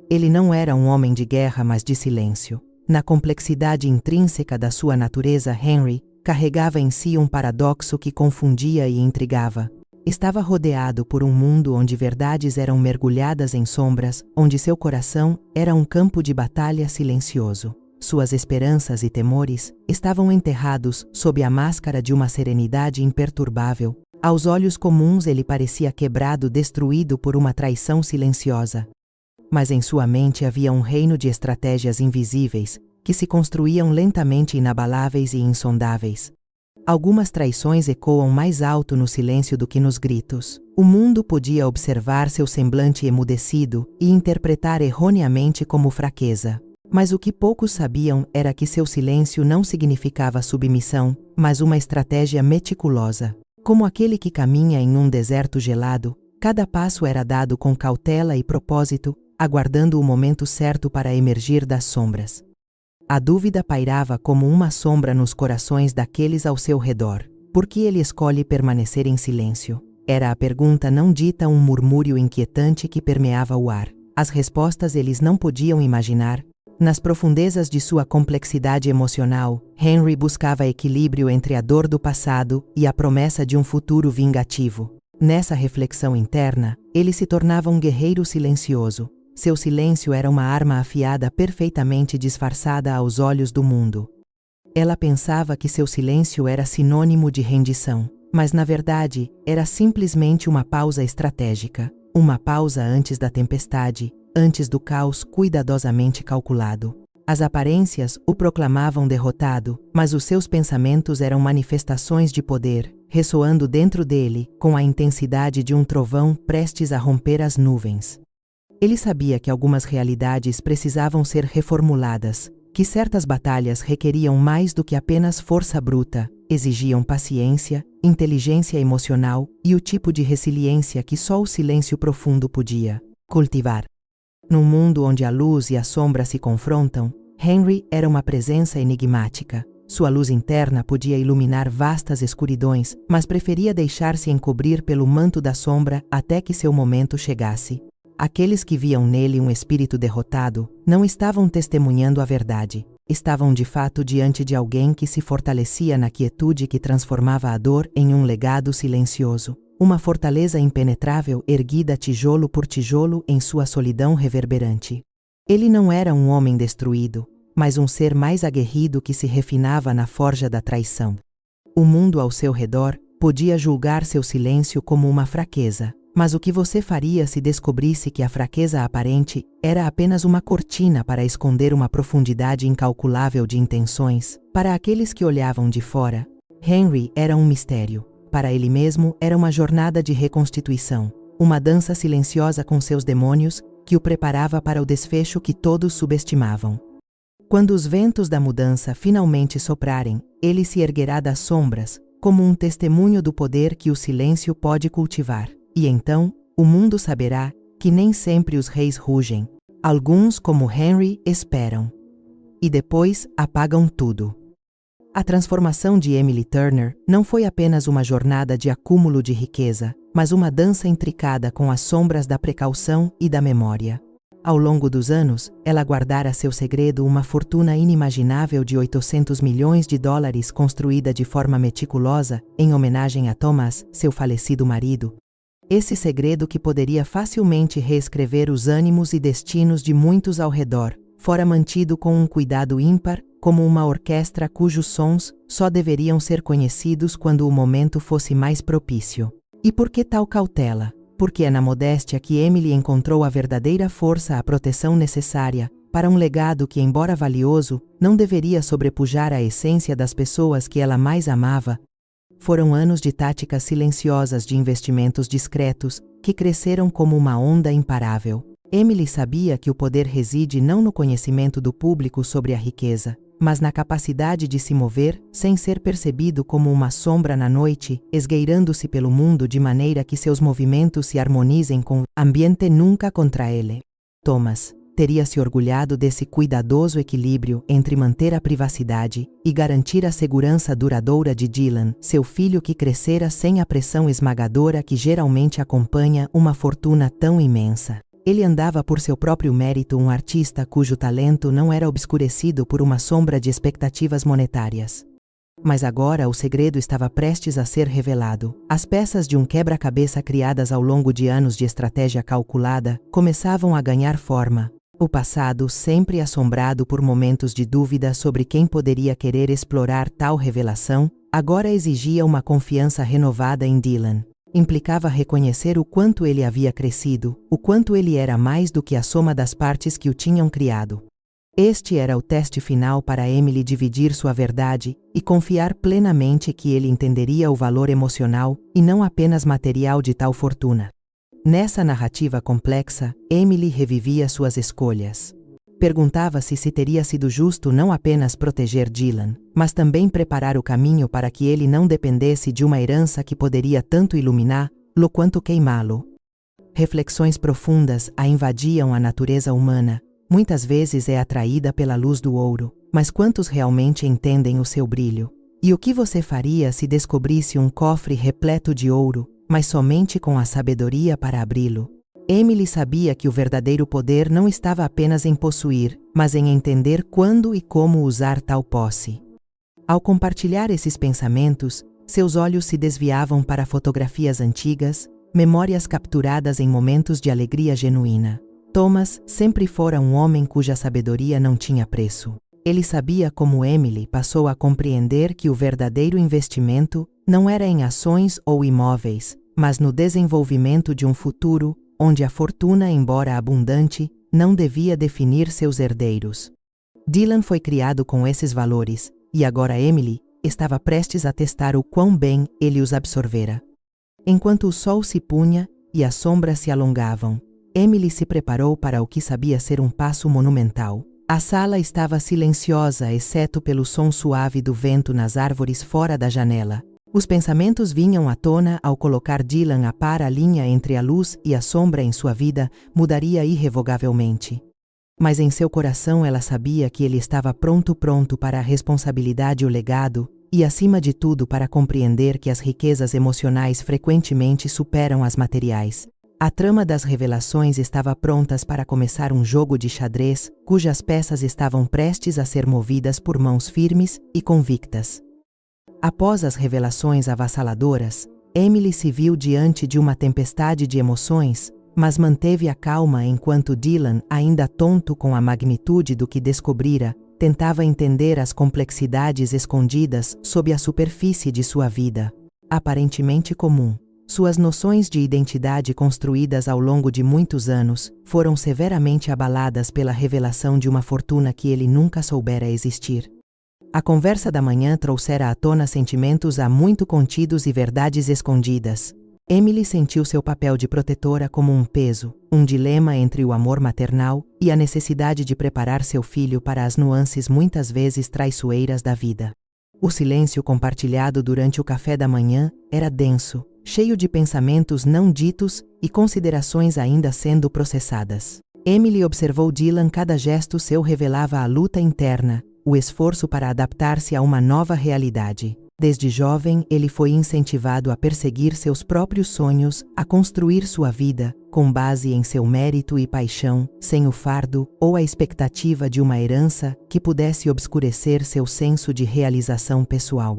Ele não era um homem de guerra, mas de silêncio. Na complexidade intrínseca da sua natureza, Henry carregava em si um paradoxo que confundia e intrigava. Estava rodeado por um mundo onde verdades eram mergulhadas em sombras, onde seu coração era um campo de batalha silencioso. Suas esperanças e temores estavam enterrados sob a máscara de uma serenidade imperturbável. Aos olhos comuns ele parecia quebrado, destruído por uma traição silenciosa. Mas em sua mente havia um reino de estratégias invisíveis, que se construíam lentamente, inabaláveis e insondáveis. Algumas traições ecoam mais alto no silêncio do que nos gritos. O mundo podia observar seu semblante emudecido e interpretar erroneamente como fraqueza. Mas o que poucos sabiam era que seu silêncio não significava submissão, mas uma estratégia meticulosa. Como aquele que caminha em um deserto gelado, cada passo era dado com cautela e propósito, aguardando o momento certo para emergir das sombras. A dúvida pairava como uma sombra nos corações daqueles ao seu redor. Por que ele escolhe permanecer em silêncio? Era a pergunta não dita, um murmúrio inquietante que permeava o ar. As respostas eles não podiam imaginar. Nas profundezas de sua complexidade emocional, Henry buscava equilíbrio entre a dor do passado e a promessa de um futuro vingativo. Nessa reflexão interna, ele se tornava um guerreiro silencioso. Seu silêncio era uma arma afiada, perfeitamente disfarçada aos olhos do mundo. Ela pensava que seu silêncio era sinônimo de rendição, mas na verdade era simplesmente uma pausa estratégica, uma pausa antes da tempestade, antes do caos cuidadosamente calculado. As aparências o proclamavam derrotado, mas os seus pensamentos eram manifestações de poder, ressoando dentro dele com a intensidade de um trovão prestes a romper as nuvens. Ele sabia que algumas realidades precisavam ser reformuladas, que certas batalhas requeriam mais do que apenas força bruta, exigiam paciência, inteligência emocional e o tipo de resiliência que só o silêncio profundo podia cultivar. Num mundo onde a luz e a sombra se confrontam, Henry era uma presença enigmática. Sua luz interna podia iluminar vastas escuridões, mas preferia deixar-se encobrir pelo manto da sombra até que seu momento chegasse. Aqueles que viam nele um espírito derrotado não estavam testemunhando a verdade. Estavam de fato diante de alguém que se fortalecia na quietude que transformava a dor em um legado silencioso. Uma fortaleza impenetrável erguida tijolo por tijolo em sua solidão reverberante. Ele não era um homem destruído, mas um ser mais aguerrido que se refinava na forja da traição. O mundo ao seu redor podia julgar seu silêncio como uma fraqueza. Mas o que você faria se descobrisse que a fraqueza aparente era apenas uma cortina para esconder uma profundidade incalculável de intenções? Para aqueles que olhavam de fora, Henry era um mistério. Para ele mesmo, era uma jornada de reconstituição, uma dança silenciosa com seus demônios que o preparava para o desfecho que todos subestimavam. Quando os ventos da mudança finalmente soprarem, ele se erguerá das sombras, como um testemunho do poder que o silêncio pode cultivar. E então, o mundo saberá que nem sempre os reis rugem. Alguns, como Henry, esperam. E depois apagam tudo. A transformação de Emily Turner não foi apenas uma jornada de acúmulo de riqueza, mas uma dança intricada com as sombras da precaução e da memória. Ao longo dos anos, ela guardara seu segredo uma fortuna inimaginável de $800 milhões construída de forma meticulosa em homenagem a Thomas, seu falecido marido. Esse segredo que poderia facilmente reescrever os ânimos e destinos de muitos ao redor, fora mantido com um cuidado ímpar, como uma orquestra cujos sons só deveriam ser conhecidos quando o momento fosse mais propício. E por que tal cautela? Porque é na modéstia que Emily encontrou a verdadeira força, a proteção necessária para um legado que, embora valioso, não deveria sobrepujar a essência das pessoas que ela mais amava. Foram anos de táticas silenciosas, de investimentos discretos, que cresceram como uma onda imparável. Emily sabia que o poder reside não no conhecimento do público sobre a riqueza, mas na capacidade de se mover sem ser percebido como uma sombra na noite, esgueirando-se pelo mundo de maneira que seus movimentos se harmonizem com o ambiente nunca contra ele. Thomas teria se orgulhado desse cuidadoso equilíbrio entre manter a privacidade e garantir a segurança duradoura de Dylan, seu filho que crescera sem a pressão esmagadora que geralmente acompanha uma fortuna tão imensa. Ele andava por seu próprio mérito, um artista cujo talento não era obscurecido por uma sombra de expectativas monetárias. Mas agora o segredo estava prestes a ser revelado. As peças de um quebra-cabeça criadas ao longo de anos de estratégia calculada começavam a ganhar forma. O passado, sempre assombrado por momentos de dúvida sobre quem poderia querer explorar tal revelação, agora exigia uma confiança renovada em Dylan. Implicava reconhecer o quanto ele havia crescido, o quanto ele era mais do que a soma das partes que o tinham criado. Este era o teste final para Emily dividir sua verdade e confiar plenamente que ele entenderia o valor emocional e não apenas material de tal fortuna. Nessa narrativa complexa, Emily revivia suas escolhas. Perguntava-se se teria sido justo não apenas proteger Dylan, mas também preparar o caminho para que ele não dependesse de uma herança que poderia tanto iluminá-lo quanto queimá-lo. Reflexões profundas a invadiam a natureza humana. Muitas vezes é atraída pela luz do ouro, mas quantos realmente entendem o seu brilho? E o que você faria se descobrisse um cofre repleto de ouro, mas somente com a sabedoria para abri-lo? Emily sabia que o verdadeiro poder não estava apenas em possuir, mas em entender quando e como usar tal posse. Ao compartilhar esses pensamentos, seus olhos se desviavam para fotografias antigas, memórias capturadas em momentos de alegria genuína. Thomas sempre fora um homem cuja sabedoria não tinha preço. Ele sabia como Emily passou a compreender que o verdadeiro investimento não era em ações ou imóveis, mas no desenvolvimento de um futuro onde a fortuna, embora abundante, não devia definir seus herdeiros. Dylan foi criado com esses valores, e agora Emily estava prestes a testar o quão bem ele os absorvera. Enquanto o sol se punha e as sombras se alongavam, Emily se preparou para o que sabia ser um passo monumental. A sala estava silenciosa, exceto pelo som suave do vento nas árvores fora da janela. Os pensamentos vinham à tona ao colocar Dylan a par. A linha entre a luz e a sombra em sua vida mudaria irrevogavelmente. Mas em seu coração ela sabia que ele estava pronto para a responsabilidade e o legado, e acima de tudo para compreender que as riquezas emocionais frequentemente superam as materiais. A trama das revelações estava prontas para começar um jogo de xadrez, cujas peças estavam prestes a ser movidas por mãos firmes e convictas. Após as revelações avassaladoras, Emily se viu diante de uma tempestade de emoções, mas manteve a calma enquanto Dylan, ainda tonto com a magnitude do que descobrira, tentava entender as complexidades escondidas sob a superfície de sua vida, aparentemente comum. Suas noções de identidade construídas ao longo de muitos anos foram severamente abaladas pela revelação de uma fortuna que ele nunca soubera existir. A conversa da manhã trouxera à tona sentimentos há muito contidos e verdades escondidas. Emily sentiu seu papel de protetora como um peso, um dilema entre o amor maternal e a necessidade de preparar seu filho para as nuances muitas vezes traiçoeiras da vida. O silêncio compartilhado durante o café da manhã era denso, cheio de pensamentos não ditos e considerações ainda sendo processadas. Emily observou Dylan. Cada gesto seu revelava a luta interna, o esforço para adaptar-se a uma nova realidade. Desde jovem, ele foi incentivado a perseguir seus próprios sonhos, a construir sua vida, com base em seu mérito e paixão, sem o fardo ou a expectativa de uma herança que pudesse obscurecer seu senso de realização pessoal.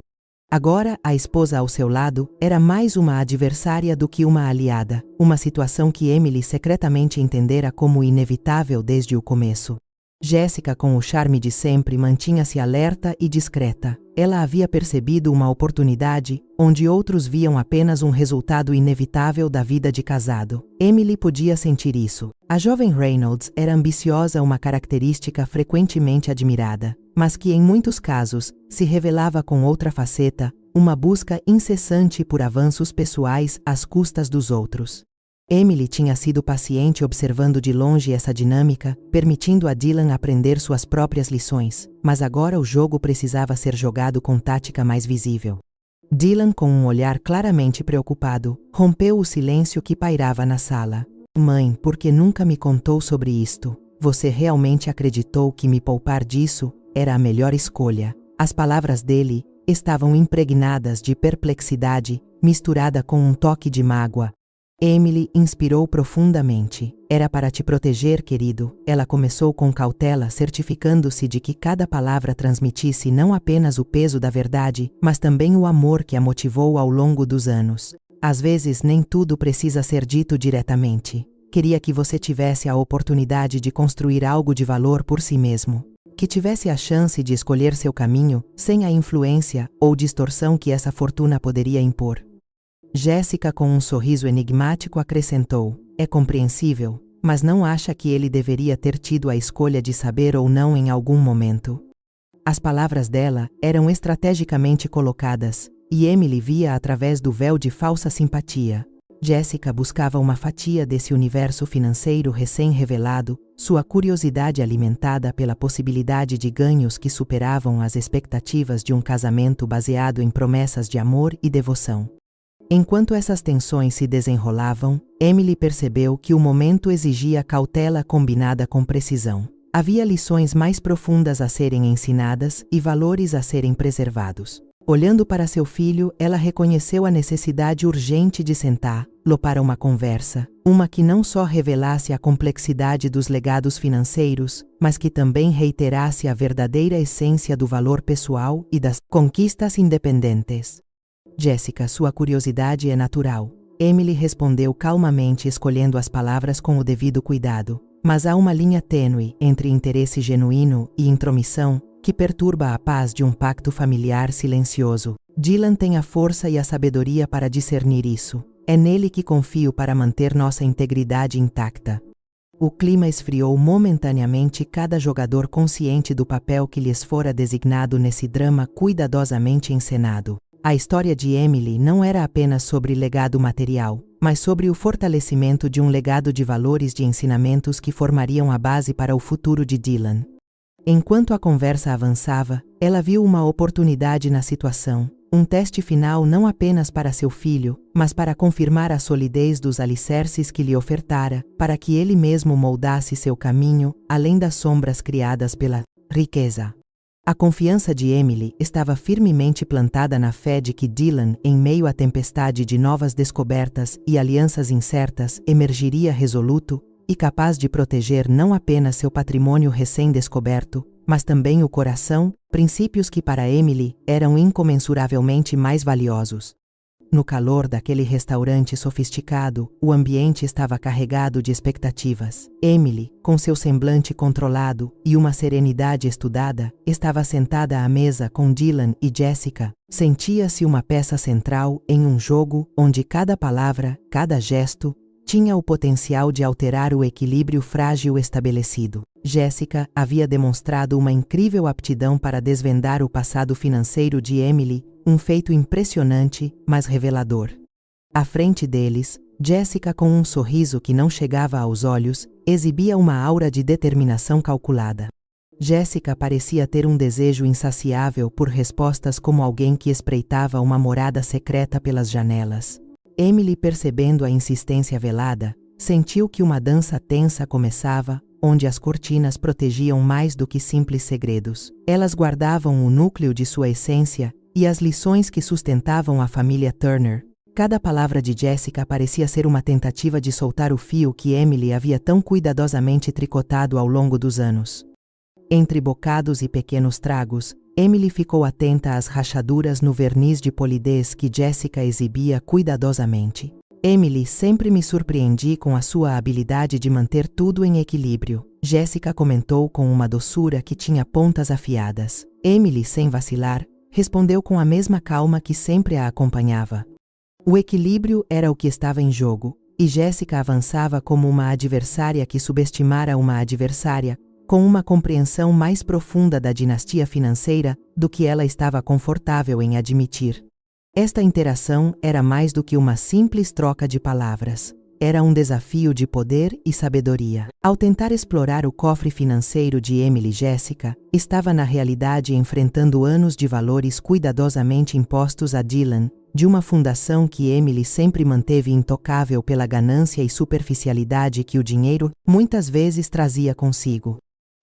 Agora, a esposa ao seu lado era mais uma adversária do que uma aliada, uma situação que Emily secretamente entendera como inevitável desde o começo. Jéssica, com o charme de sempre, mantinha-se alerta e discreta. Ela havia percebido uma oportunidade, onde outros viam apenas um resultado inevitável da vida de casado. Emily podia sentir isso. A jovem Reynolds era ambiciosa, uma característica frequentemente admirada, mas que em muitos casos se revelava com outra faceta, uma busca incessante por avanços pessoais às custas dos outros. Emily tinha sido paciente observando de longe essa dinâmica, permitindo a Dylan aprender suas próprias lições, mas agora o jogo precisava ser jogado com tática mais visível. Dylan, com um olhar claramente preocupado, rompeu o silêncio que pairava na sala. "Mãe, por que nunca me contou sobre isto? Você realmente acreditou que me poupar disso era a melhor escolha?" As palavras dele estavam impregnadas de perplexidade, misturada com um toque de mágoa. Emily inspirou profundamente. Era para te proteger, querido. Ela começou com cautela, certificando-se de que cada palavra transmitisse não apenas o peso da verdade, mas também o amor que a motivou ao longo dos anos. Às vezes, nem tudo precisa ser dito diretamente. Queria que você tivesse a oportunidade de construir algo de valor por si mesmo. Que tivesse a chance de escolher seu caminho, sem a influência ou distorção que essa fortuna poderia impor. Jéssica, com um sorriso enigmático, acrescentou: é compreensível, mas não acha que ele deveria ter tido a escolha de saber ou não em algum momento? As palavras dela eram estrategicamente colocadas, e Emily via através do véu de falsa simpatia. Jéssica buscava uma fatia desse universo financeiro recém-revelado, sua curiosidade alimentada pela possibilidade de ganhos que superavam as expectativas de um casamento baseado em promessas de amor e devoção. Enquanto essas tensões se desenrolavam, Emily percebeu que o momento exigia cautela combinada com precisão. Havia lições mais profundas a serem ensinadas e valores a serem preservados. Olhando para seu filho, ela reconheceu a necessidade urgente de sentá-lo para uma conversa, uma que não só revelasse a complexidade dos legados financeiros, mas que também reiterasse a verdadeira essência do valor pessoal e das conquistas independentes. Jéssica, sua curiosidade é natural. Emily respondeu calmamente, escolhendo as palavras com o devido cuidado. Mas há uma linha tênue entre interesse genuíno e intromissão que perturba a paz de um pacto familiar silencioso. Dylan tem a força e a sabedoria para discernir isso. É nele que confio para manter nossa integridade intacta. O clima esfriou momentaneamente, cada jogador consciente do papel que lhes fora designado nesse drama cuidadosamente encenado. A história de Emily não era apenas sobre legado material, mas sobre o fortalecimento de um legado de valores, de ensinamentos que formariam a base para o futuro de Dylan. Enquanto a conversa avançava, ela viu uma oportunidade na situação, um teste final não apenas para seu filho, mas para confirmar a solidez dos alicerces que lhe ofertara, para que ele mesmo moldasse seu caminho, além das sombras criadas pela riqueza. A confiança de Emily estava firmemente plantada na fé de que Dylan, em meio à tempestade de novas descobertas e alianças incertas, emergiria resoluto e capaz de proteger não apenas seu patrimônio recém-descoberto, mas também o coração, princípios que para Emily eram incomensuravelmente mais valiosos. No calor daquele restaurante sofisticado, o ambiente estava carregado de expectativas. Emily, com seu semblante controlado e uma serenidade estudada, estava sentada à mesa com Dylan e Jéssica. Sentia-se uma peça central em um jogo onde cada palavra, cada gesto, tinha o potencial de alterar o equilíbrio frágil estabelecido. Jéssica havia demonstrado uma incrível aptidão para desvendar o passado financeiro de Emily, um feito impressionante, mas revelador. À frente deles, Jéssica, com um sorriso que não chegava aos olhos, exibia uma aura de determinação calculada. Jéssica parecia ter um desejo insaciável por respostas, como alguém que espreitava uma morada secreta pelas janelas. Emily, percebendo a insistência velada, sentiu que uma dança tensa começava, onde as cortinas protegiam mais do que simples segredos. Elas guardavam o núcleo de sua essência e as lições que sustentavam a família Turner. Cada palavra de Jéssica parecia ser uma tentativa de soltar o fio que Emily havia tão cuidadosamente tricotado ao longo dos anos. Entre bocados e pequenos tragos, Emily ficou atenta às rachaduras no verniz de polidez que Jéssica exibia cuidadosamente. Emily, sempre me surpreendi com a sua habilidade de manter tudo em equilíbrio, Jéssica comentou com uma doçura que tinha pontas afiadas. Emily, sem vacilar, respondeu com a mesma calma que sempre a acompanhava. O equilíbrio era o que estava em jogo, e Jéssica avançava como uma adversária que subestimara uma adversária, com uma compreensão mais profunda da dinastia financeira do que ela estava confortável em admitir. Esta interação era mais do que uma simples troca de palavras. Era um desafio de poder e sabedoria. Ao tentar explorar o cofre financeiro de Emily, Jéssica estava na realidade enfrentando anos de valores cuidadosamente impostos a Dylan, de uma fundação que Emily sempre manteve intocável pela ganância e superficialidade que o dinheiro muitas vezes trazia consigo.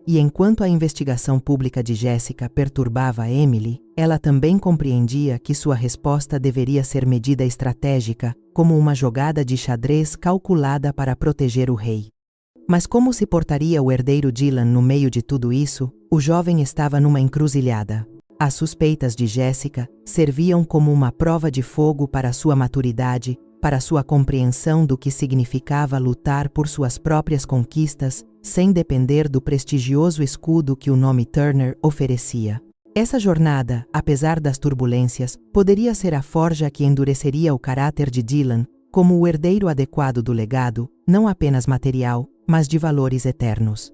E enquanto a investigação pública de Jessica perturbava Emily, ela também compreendia que sua resposta deveria ser medida estratégica, como uma jogada de xadrez calculada para proteger o rei. Mas como se portaria o herdeiro Dylan no meio de tudo isso? O jovem estava numa encruzilhada. As suspeitas de Jessica serviam como uma prova de fogo para sua maturidade, para sua compreensão do que significava lutar por suas próprias conquistas, sem depender do prestigioso escudo que o nome Turner oferecia. Essa jornada, apesar das turbulências, poderia ser a forja que endureceria o caráter de Dylan, como o herdeiro adequado do legado, não apenas material, mas de valores eternos.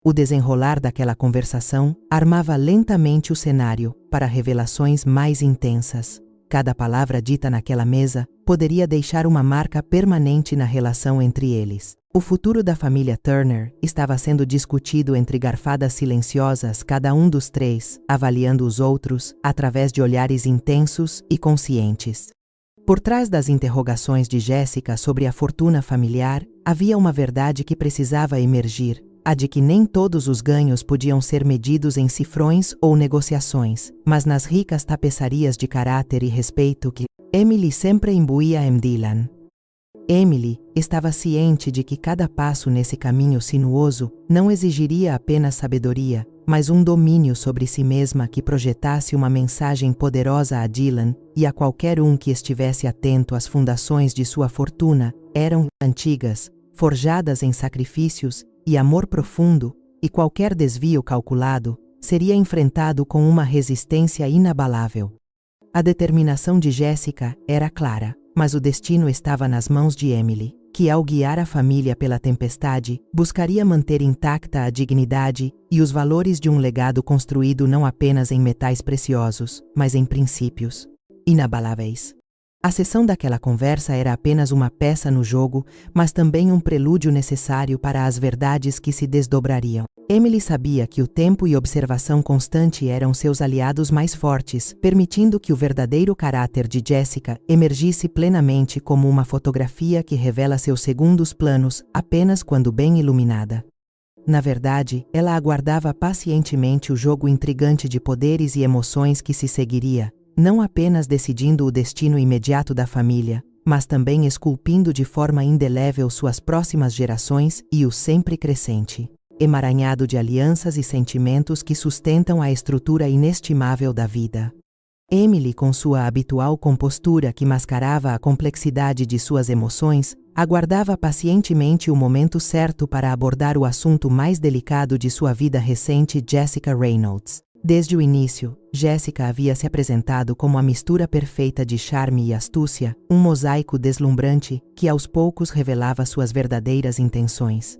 O desenrolar daquela conversação armava lentamente o cenário para revelações mais intensas. Cada palavra dita naquela mesa poderia deixar uma marca permanente na relação entre eles. O futuro da família Turner estava sendo discutido entre garfadas silenciosas, cada um dos três, avaliando os outros através de olhares intensos e conscientes. Por trás das interrogações de Jessica sobre a fortuna familiar, havia uma verdade que precisava emergir, a de que nem todos os ganhos podiam ser medidos em cifrões ou negociações, mas nas ricas tapeçarias de caráter e respeito que Emily sempre imbuía em Dylan. Emily estava ciente de que cada passo nesse caminho sinuoso não exigiria apenas sabedoria, mas um domínio sobre si mesma que projetasse uma mensagem poderosa a Dylan e a qualquer um que estivesse atento às fundações de sua fortuna. Eram antigas, forjadas em sacrifícios e amor profundo, e qualquer desvio calculado seria enfrentado com uma resistência inabalável. A determinação de Jessica era clara, mas o destino estava nas mãos de Emily, que ao guiar a família pela tempestade, buscaria manter intacta a dignidade e os valores de um legado construído não apenas em metais preciosos, mas em princípios inabaláveis. A sessão daquela conversa era apenas uma peça no jogo, mas também um prelúdio necessário para as verdades que se desdobrariam. Emily sabia que o tempo e observação constante eram seus aliados mais fortes, permitindo que o verdadeiro caráter de Jessica emergisse plenamente como uma fotografia que revela seus segundos planos apenas quando bem iluminada. Na verdade, ela aguardava pacientemente o jogo intrigante de poderes e emoções que se seguiria, não apenas decidindo o destino imediato da família, mas também esculpindo de forma indelével suas próximas gerações e o sempre crescente emaranhado de alianças e sentimentos que sustentam a estrutura inestimável da vida. Emily, com sua habitual compostura que mascarava a complexidade de suas emoções, aguardava pacientemente o momento certo para abordar o assunto mais delicado de sua vida recente, Jessica Reynolds. Desde o início, Jessica havia se apresentado como a mistura perfeita de charme e astúcia, um mosaico deslumbrante que aos poucos revelava suas verdadeiras intenções.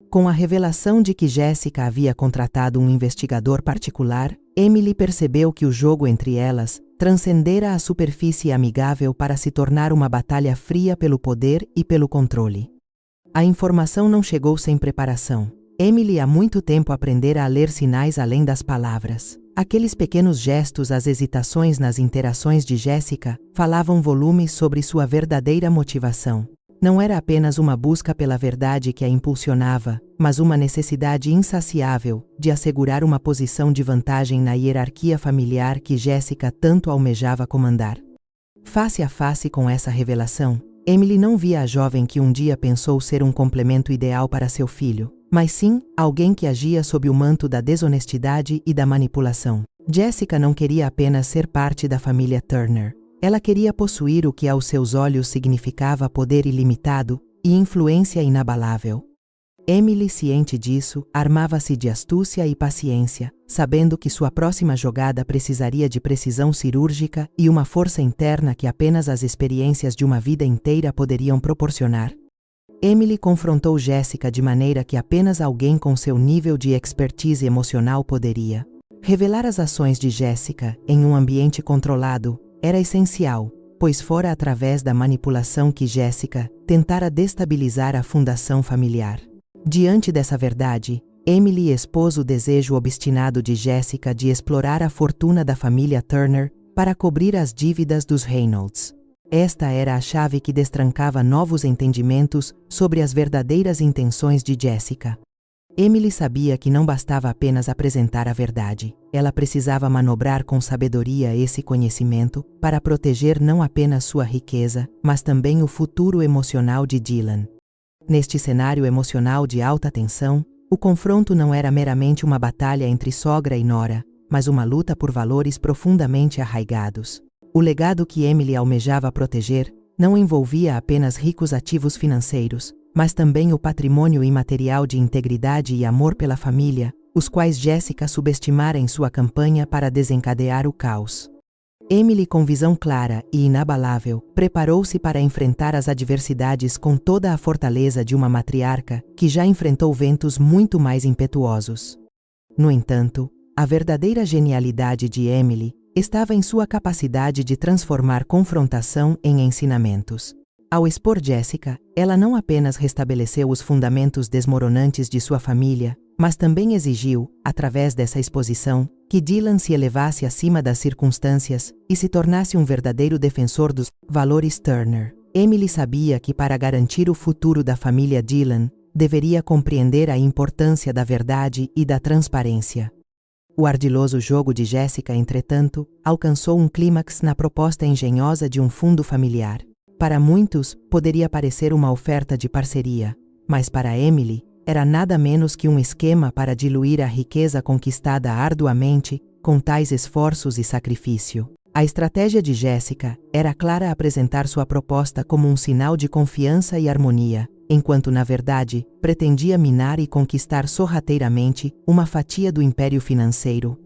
Com a revelação de que Jessica havia contratado um investigador particular, Emily percebeu que o jogo entre elas transcendera a superfície amigável para se tornar uma batalha fria pelo poder e pelo controle. A informação não chegou sem preparação. Emily há muito tempo aprendera a ler sinais além das palavras. Aqueles pequenos gestos, as hesitações nas interações de Jessica, falavam volumes sobre sua verdadeira motivação. Não era apenas uma busca pela verdade que a impulsionava, mas uma necessidade insaciável de assegurar uma posição de vantagem na hierarquia familiar que Jessica tanto almejava comandar. Face a face com essa revelação, Emily não via a jovem que um dia pensou ser um complemento ideal para seu filho, mas sim alguém que agia sob o manto da desonestidade e da manipulação. Jessica não queria apenas ser parte da família Turner. Ela queria possuir o que aos seus olhos significava poder ilimitado e influência inabalável. Emily, ciente disso, armava-se de astúcia e paciência, sabendo que sua próxima jogada precisaria de precisão cirúrgica e uma força interna que apenas as experiências de uma vida inteira poderiam proporcionar. Emily confrontou Jessica de maneira que apenas alguém com seu nível de expertise emocional poderia. Revelar as ações de Jessica em um ambiente controlado era essencial, pois fora através da manipulação que Jessica tentara destabilizar a fundação familiar. Diante dessa verdade, Emily expôs o desejo obstinado de Jessica de explorar a fortuna da família Turner para cobrir as dívidas dos Reynolds. Esta era a chave que destrancava novos entendimentos sobre as verdadeiras intenções de Jessica. Emily sabia que não bastava apenas apresentar a verdade. Ela precisava manobrar com sabedoria esse conhecimento para proteger não apenas sua riqueza, mas também o futuro emocional de Dylan. Neste cenário emocional de alta tensão, o confronto não era meramente uma batalha entre sogra e nora, mas uma luta por valores profundamente arraigados. O legado que Emily almejava proteger não envolvia apenas ricos ativos financeiros, mas também o patrimônio imaterial de integridade e amor pela família, os quais Jessica subestimara em sua campanha para desencadear o caos. Emily, com visão clara e inabalável, preparou-se para enfrentar as adversidades com toda a fortaleza de uma matriarca que já enfrentou ventos muito mais impetuosos. No entanto, a verdadeira genialidade de Emily estava em sua capacidade de transformar confrontação em ensinamentos. Ao expor Jessica, ela não apenas restabeleceu os fundamentos desmoronantes de sua família, mas também exigiu, através dessa exposição, que Dylan se elevasse acima das circunstâncias e se tornasse um verdadeiro defensor dos valores Turner. Emily sabia que para garantir o futuro da família Dylan, deveria compreender a importância da verdade e da transparência. O ardiloso jogo de Jessica, entretanto, alcançou um clímax na proposta engenhosa de um fundo familiar. Para muitos, poderia parecer uma oferta de parceria, mas para Emily, era nada menos que um esquema para diluir a riqueza conquistada arduamente, com tais esforços e sacrifício. A estratégia de Jessica era clara: apresentar sua proposta como um sinal de confiança e harmonia, enquanto na verdade, pretendia minar e conquistar sorrateiramente uma fatia do império financeiro.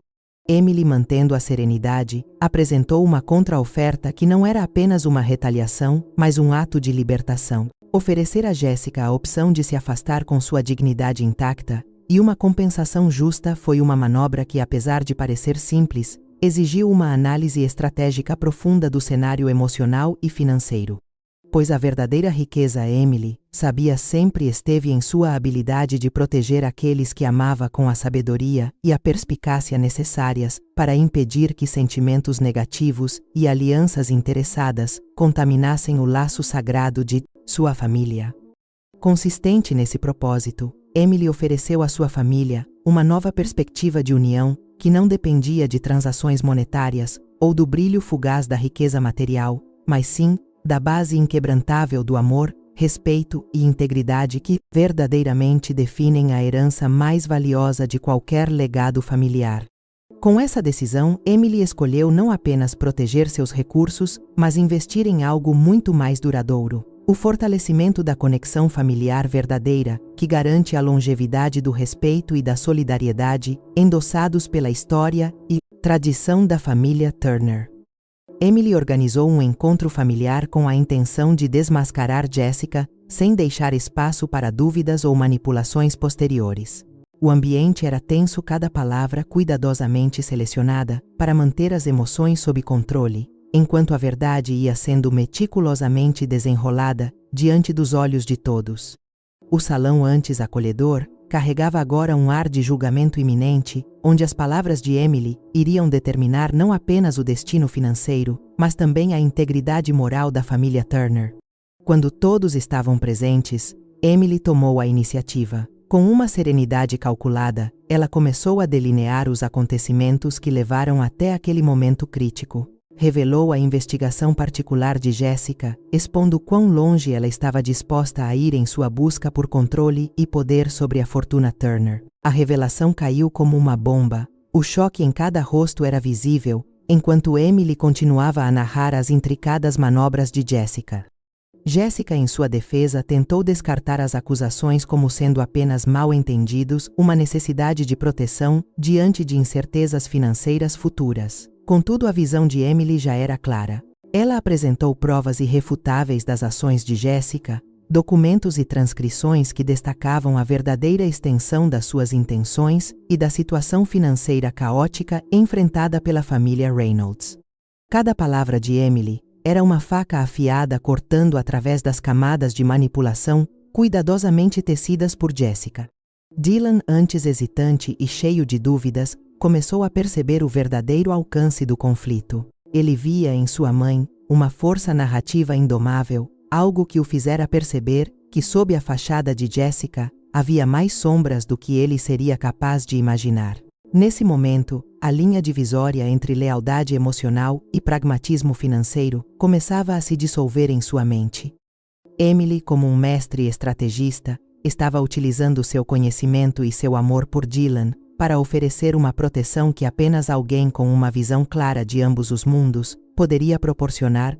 Emily, mantendo a serenidade, apresentou uma contra-oferta que não era apenas uma retaliação, mas um ato de libertação. Oferecer a Jessica a opção de se afastar com sua dignidade intacta e uma compensação justa foi uma manobra que, apesar de parecer simples, exigiu uma análise estratégica profunda do cenário emocional e financeiro. Pois a verdadeira riqueza, Emily sabia, sempre esteve em sua habilidade de proteger aqueles que amava com a sabedoria e a perspicácia necessárias para impedir que sentimentos negativos e alianças interessadas contaminassem o laço sagrado de sua família. Consistente nesse propósito, Emily ofereceu à sua família uma nova perspectiva de união que não dependia de transações monetárias ou do brilho fugaz da riqueza material, mas sim da base inquebrantável do amor, respeito e integridade que verdadeiramente definem a herança mais valiosa de qualquer legado familiar. Com essa decisão, Emily escolheu não apenas proteger seus recursos, mas investir em algo muito mais duradouro: o fortalecimento da conexão familiar verdadeira, que garante a longevidade do respeito e da solidariedade, endossados pela história e tradição da família Turner. Emily organizou um encontro familiar com a intenção de desmascarar Jessica, sem deixar espaço para dúvidas ou manipulações posteriores. O ambiente era tenso, cada palavra cuidadosamente selecionada para manter as emoções sob controle, enquanto a verdade ia sendo meticulosamente desenrolada diante dos olhos de todos. O salão, antes acolhedor, carregava agora um ar de julgamento iminente, onde as palavras de Emily iriam determinar não apenas o destino financeiro, mas também a integridade moral da família Turner. Quando todos estavam presentes, Emily tomou a iniciativa. Com uma serenidade calculada, ela começou a delinear os acontecimentos que levaram até aquele momento crítico. Revelou a investigação particular de Jessica, expondo quão longe ela estava disposta a ir em sua busca por controle e poder sobre a fortuna Turner. A revelação caiu como uma bomba. O choque em cada rosto era visível, enquanto Emily continuava a narrar as intricadas manobras de Jessica. Jessica, em sua defesa, tentou descartar as acusações como sendo apenas mal-entendidos, uma necessidade de proteção diante de incertezas financeiras futuras. Contudo, a visão de Emily já era clara. Ela apresentou provas irrefutáveis das ações de Jessica, documentos e transcrições que destacavam a verdadeira extensão das suas intenções e da situação financeira caótica enfrentada pela família Reynolds. Cada palavra de Emily era uma faca afiada cortando através das camadas de manipulação cuidadosamente tecidas por Jessica. Dylan, antes hesitante e cheio de dúvidas, começou a perceber o verdadeiro alcance do conflito. Ele via em sua mãe uma força narrativa indomável, algo que o fizera perceber que, sob a fachada de Jessica, havia mais sombras do que ele seria capaz de imaginar. Nesse momento, a linha divisória entre lealdade emocional e pragmatismo financeiro começava a se dissolver em sua mente. Emily, como um mestre estrategista, estava utilizando seu conhecimento e seu amor por Dylan para oferecer uma proteção que apenas alguém com uma visão clara de ambos os mundos poderia proporcionar.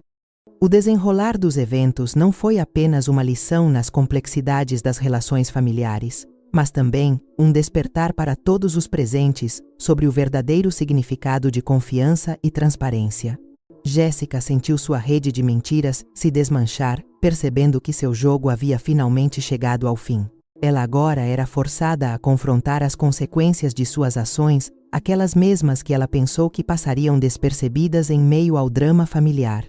O desenrolar dos eventos não foi apenas uma lição nas complexidades das relações familiares, mas também um despertar para todos os presentes sobre o verdadeiro significado de confiança e transparência. Jessica sentiu sua rede de mentiras se desmanchar, percebendo que seu jogo havia finalmente chegado ao fim. Ela agora era forçada a confrontar as consequências de suas ações, aquelas mesmas que ela pensou que passariam despercebidas em meio ao drama familiar.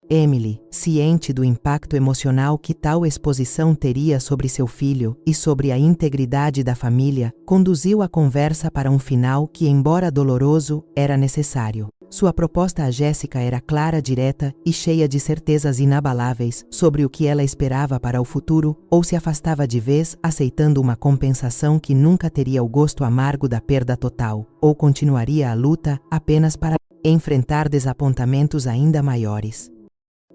Emily, ciente do impacto emocional que tal exposição teria sobre seu filho e sobre a integridade da família, conduziu a conversa para um final que, embora doloroso, era necessário. Sua proposta a Jessica era clara, direta e cheia de certezas inabaláveis sobre o que ela esperava para o futuro, ou se afastava de vez, aceitando uma compensação que nunca teria o gosto amargo da perda total, ou continuaria a luta apenas para enfrentar desapontamentos ainda maiores.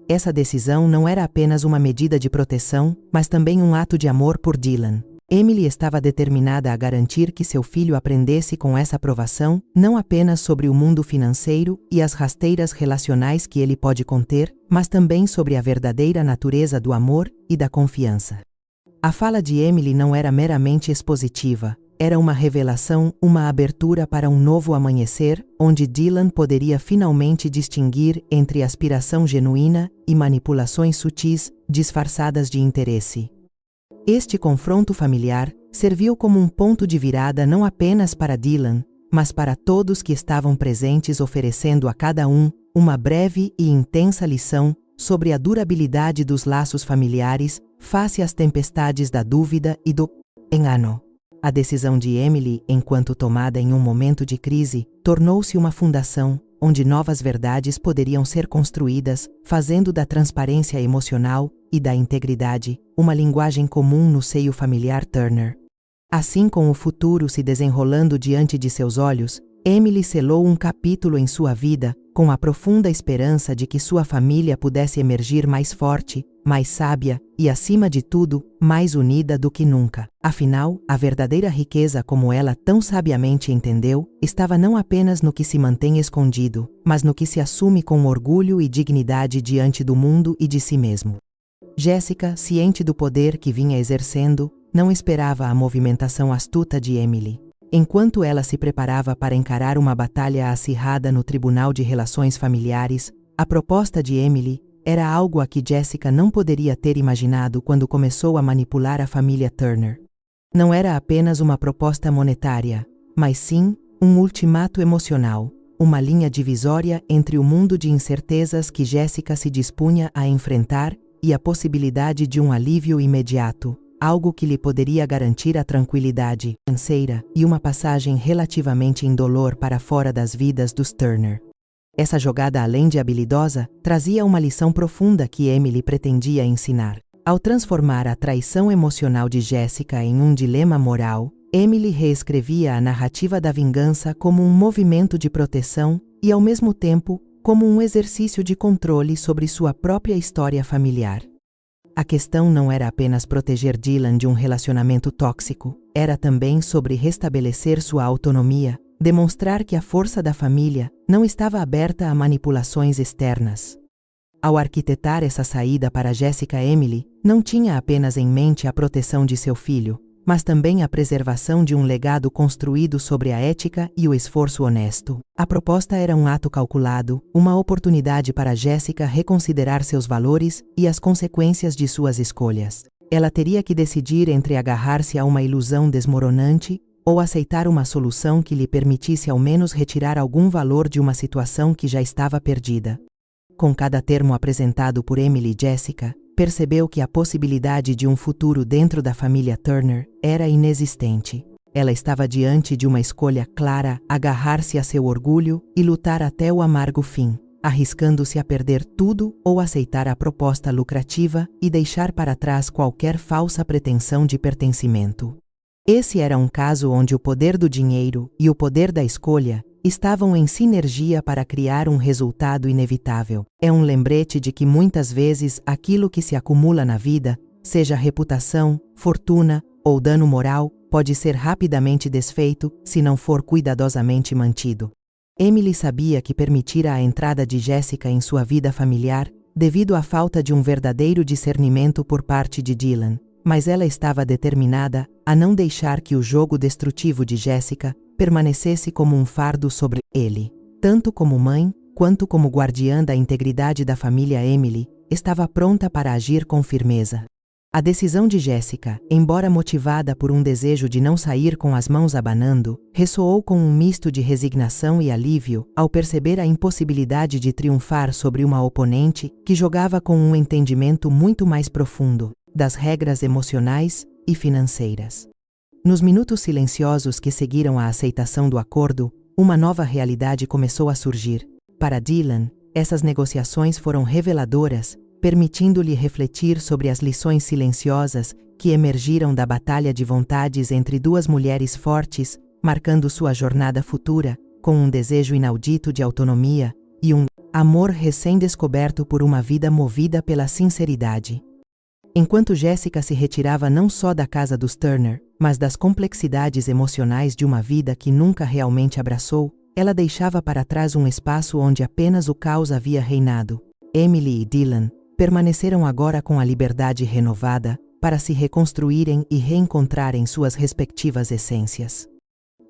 Essa decisão não era apenas uma medida de proteção, mas também um ato de amor por Dylan. Emily estava determinada a garantir que seu filho aprendesse com essa provação não apenas sobre o mundo financeiro e as rasteiras relacionais que ele pode conter, mas também sobre a verdadeira natureza do amor e da confiança. A fala de Emily não era meramente expositiva. Era uma revelação, uma abertura para um novo amanhecer, onde Dylan poderia finalmente distinguir entre aspiração genuína e manipulações sutis, disfarçadas de interesse. Este confronto familiar serviu como um ponto de virada não apenas para Dylan, mas para todos que estavam presentes, oferecendo a cada um uma breve e intensa lição sobre a durabilidade dos laços familiares face às tempestades da dúvida e do engano. A decisão de Emily, enquanto tomada em um momento de crise, tornou-se uma fundação onde novas verdades poderiam ser construídas, fazendo da transparência emocional e da integridade uma linguagem comum no seio familiar Turner. Assim, com o futuro se desenrolando diante de seus olhos, Emily selou um capítulo em sua vida com a profunda esperança de que sua família pudesse emergir mais forte, mais sábia e, acima de tudo, mais unida do que nunca. Afinal, a verdadeira riqueza, como ela tão sabiamente entendeu, estava não apenas no que se mantém escondido, mas no que se assume com orgulho e dignidade diante do mundo e de si mesmo. Jessica, ciente do poder que vinha exercendo, não esperava a movimentação astuta de Emily. Enquanto ela se preparava para encarar uma batalha acirrada no Tribunal de Relações Familiares, a proposta de Emily era algo a que Jessica não poderia ter imaginado quando começou a manipular a família Turner. Não era apenas uma proposta monetária, mas sim um ultimato emocional, uma linha divisória entre o mundo de incertezas que Jessica se dispunha a enfrentar e a possibilidade de um alívio imediato, algo que lhe poderia garantir a tranquilidade financeira e uma passagem relativamente indolor para fora das vidas dos Turner. Essa jogada, além de habilidosa, trazia uma lição profunda que Emily pretendia ensinar. Ao transformar a traição emocional de Jessica em um dilema moral, Emily reescrevia a narrativa da vingança como um movimento de proteção e, ao mesmo tempo, como um exercício de controle sobre sua própria história familiar. A questão não era apenas proteger Dylan de um relacionamento tóxico, era também sobre restabelecer sua autonomia, demonstrar que a força da família não estava aberta a manipulações externas. Ao arquitetar essa saída para Jessica, Emily não tinha apenas em mente a proteção de seu filho, mas também a preservação de um legado construído sobre a ética e o esforço honesto. A proposta era um ato calculado, uma oportunidade para Jessica reconsiderar seus valores e as consequências de suas escolhas. Ela teria que decidir entre agarrar-se a uma ilusão desmoronante ou aceitar uma solução que lhe permitisse ao menos retirar algum valor de uma situação que já estava perdida. Com cada termo apresentado por Emily e Jessica, percebeu que a possibilidade de um futuro dentro da família Turner era inexistente. Ela estava diante de uma escolha clara: agarrar-se a seu orgulho e lutar até o amargo fim. arriscando-se a perder tudo ou aceitar a proposta lucrativa e deixar para trás qualquer falsa pretensão de pertencimento. Esse era um caso onde o poder do dinheiro e o poder da escolha estavam em sinergia para criar um resultado inevitável. É um lembrete de que muitas vezes aquilo que se acumula na vida, seja reputação, fortuna ou dano moral, pode ser rapidamente desfeito se não for cuidadosamente mantido. Emily sabia que permitira a entrada de Jessica em sua vida familiar devido à falta de um verdadeiro discernimento por parte de Dylan, mas ela estava determinada a não deixar que o jogo destrutivo de Jessica permanecesse como um fardo sobre ele. Tanto como mãe, quanto como guardiã da integridade da família, Emily estava pronta para agir com firmeza. A decisão de Jessica, embora motivada por um desejo de não sair com as mãos abanando, ressoou com um misto de resignação e alívio ao perceber a impossibilidade de triunfar sobre uma oponente que jogava com um entendimento muito mais profundo das regras emocionais e financeiras. Nos minutos silenciosos que seguiram a aceitação do acordo, uma nova realidade começou a surgir. Para Dylan, essas negociações foram reveladoras, permitindo-lhe refletir sobre as lições silenciosas que emergiram da batalha de vontades entre duas mulheres fortes, marcando sua jornada futura, com um desejo inaudito de autonomia e um amor recém-descoberto por uma vida movida pela sinceridade. Enquanto Jessica se retirava não só da casa dos Turner, mas das complexidades emocionais de uma vida que nunca realmente abraçou, ela deixava para trás um espaço onde apenas o caos havia reinado. Emily e Dylan permaneceram agora com a liberdade renovada para se reconstruírem e reencontrarem suas respectivas essências.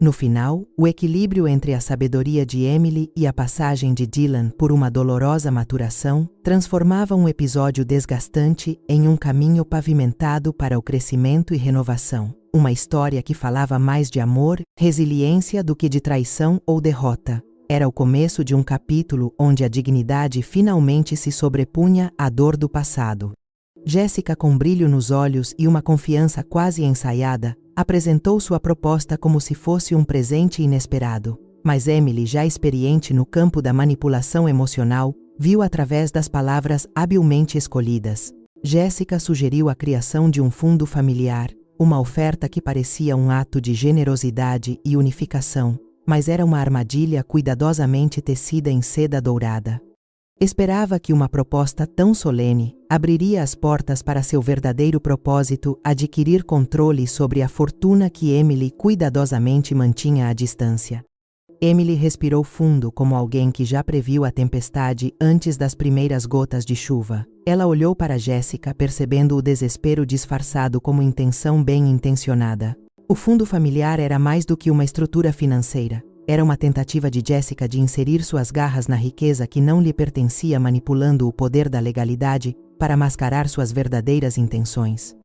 No final, o equilíbrio entre a sabedoria de Emily e a passagem de Dylan por uma dolorosa maturação transformava um episódio desgastante em um caminho pavimentado para o crescimento e renovação. Uma história que falava mais de amor, resiliência do que de traição ou derrota. Era o começo de um capítulo onde a dignidade finalmente se sobrepunha à dor do passado. Jessica, com brilho nos olhos e uma confiança quase ensaiada, apresentou sua proposta como se fosse um presente inesperado. Mas Emily, já experiente no campo da manipulação emocional, viu através das palavras habilmente escolhidas. Jessica sugeriu a criação de um fundo familiar, uma oferta que parecia um ato de generosidade e unificação, mas era uma armadilha cuidadosamente tecida em seda dourada. Esperava que uma proposta tão solene abriria as portas para seu verdadeiro propósito, adquirir controle sobre a fortuna que Emily cuidadosamente mantinha à distância. Emily respirou fundo como alguém que já previu a tempestade antes das primeiras gotas de chuva. Ela olhou para Jessica, percebendo o desespero disfarçado como intenção bem intencionada. O fundo familiar era mais do que uma estrutura financeira. Era uma tentativa de Jessica de inserir suas garras na riqueza que não lhe pertencia, manipulando o poder da legalidade para mascarar suas verdadeiras intenções.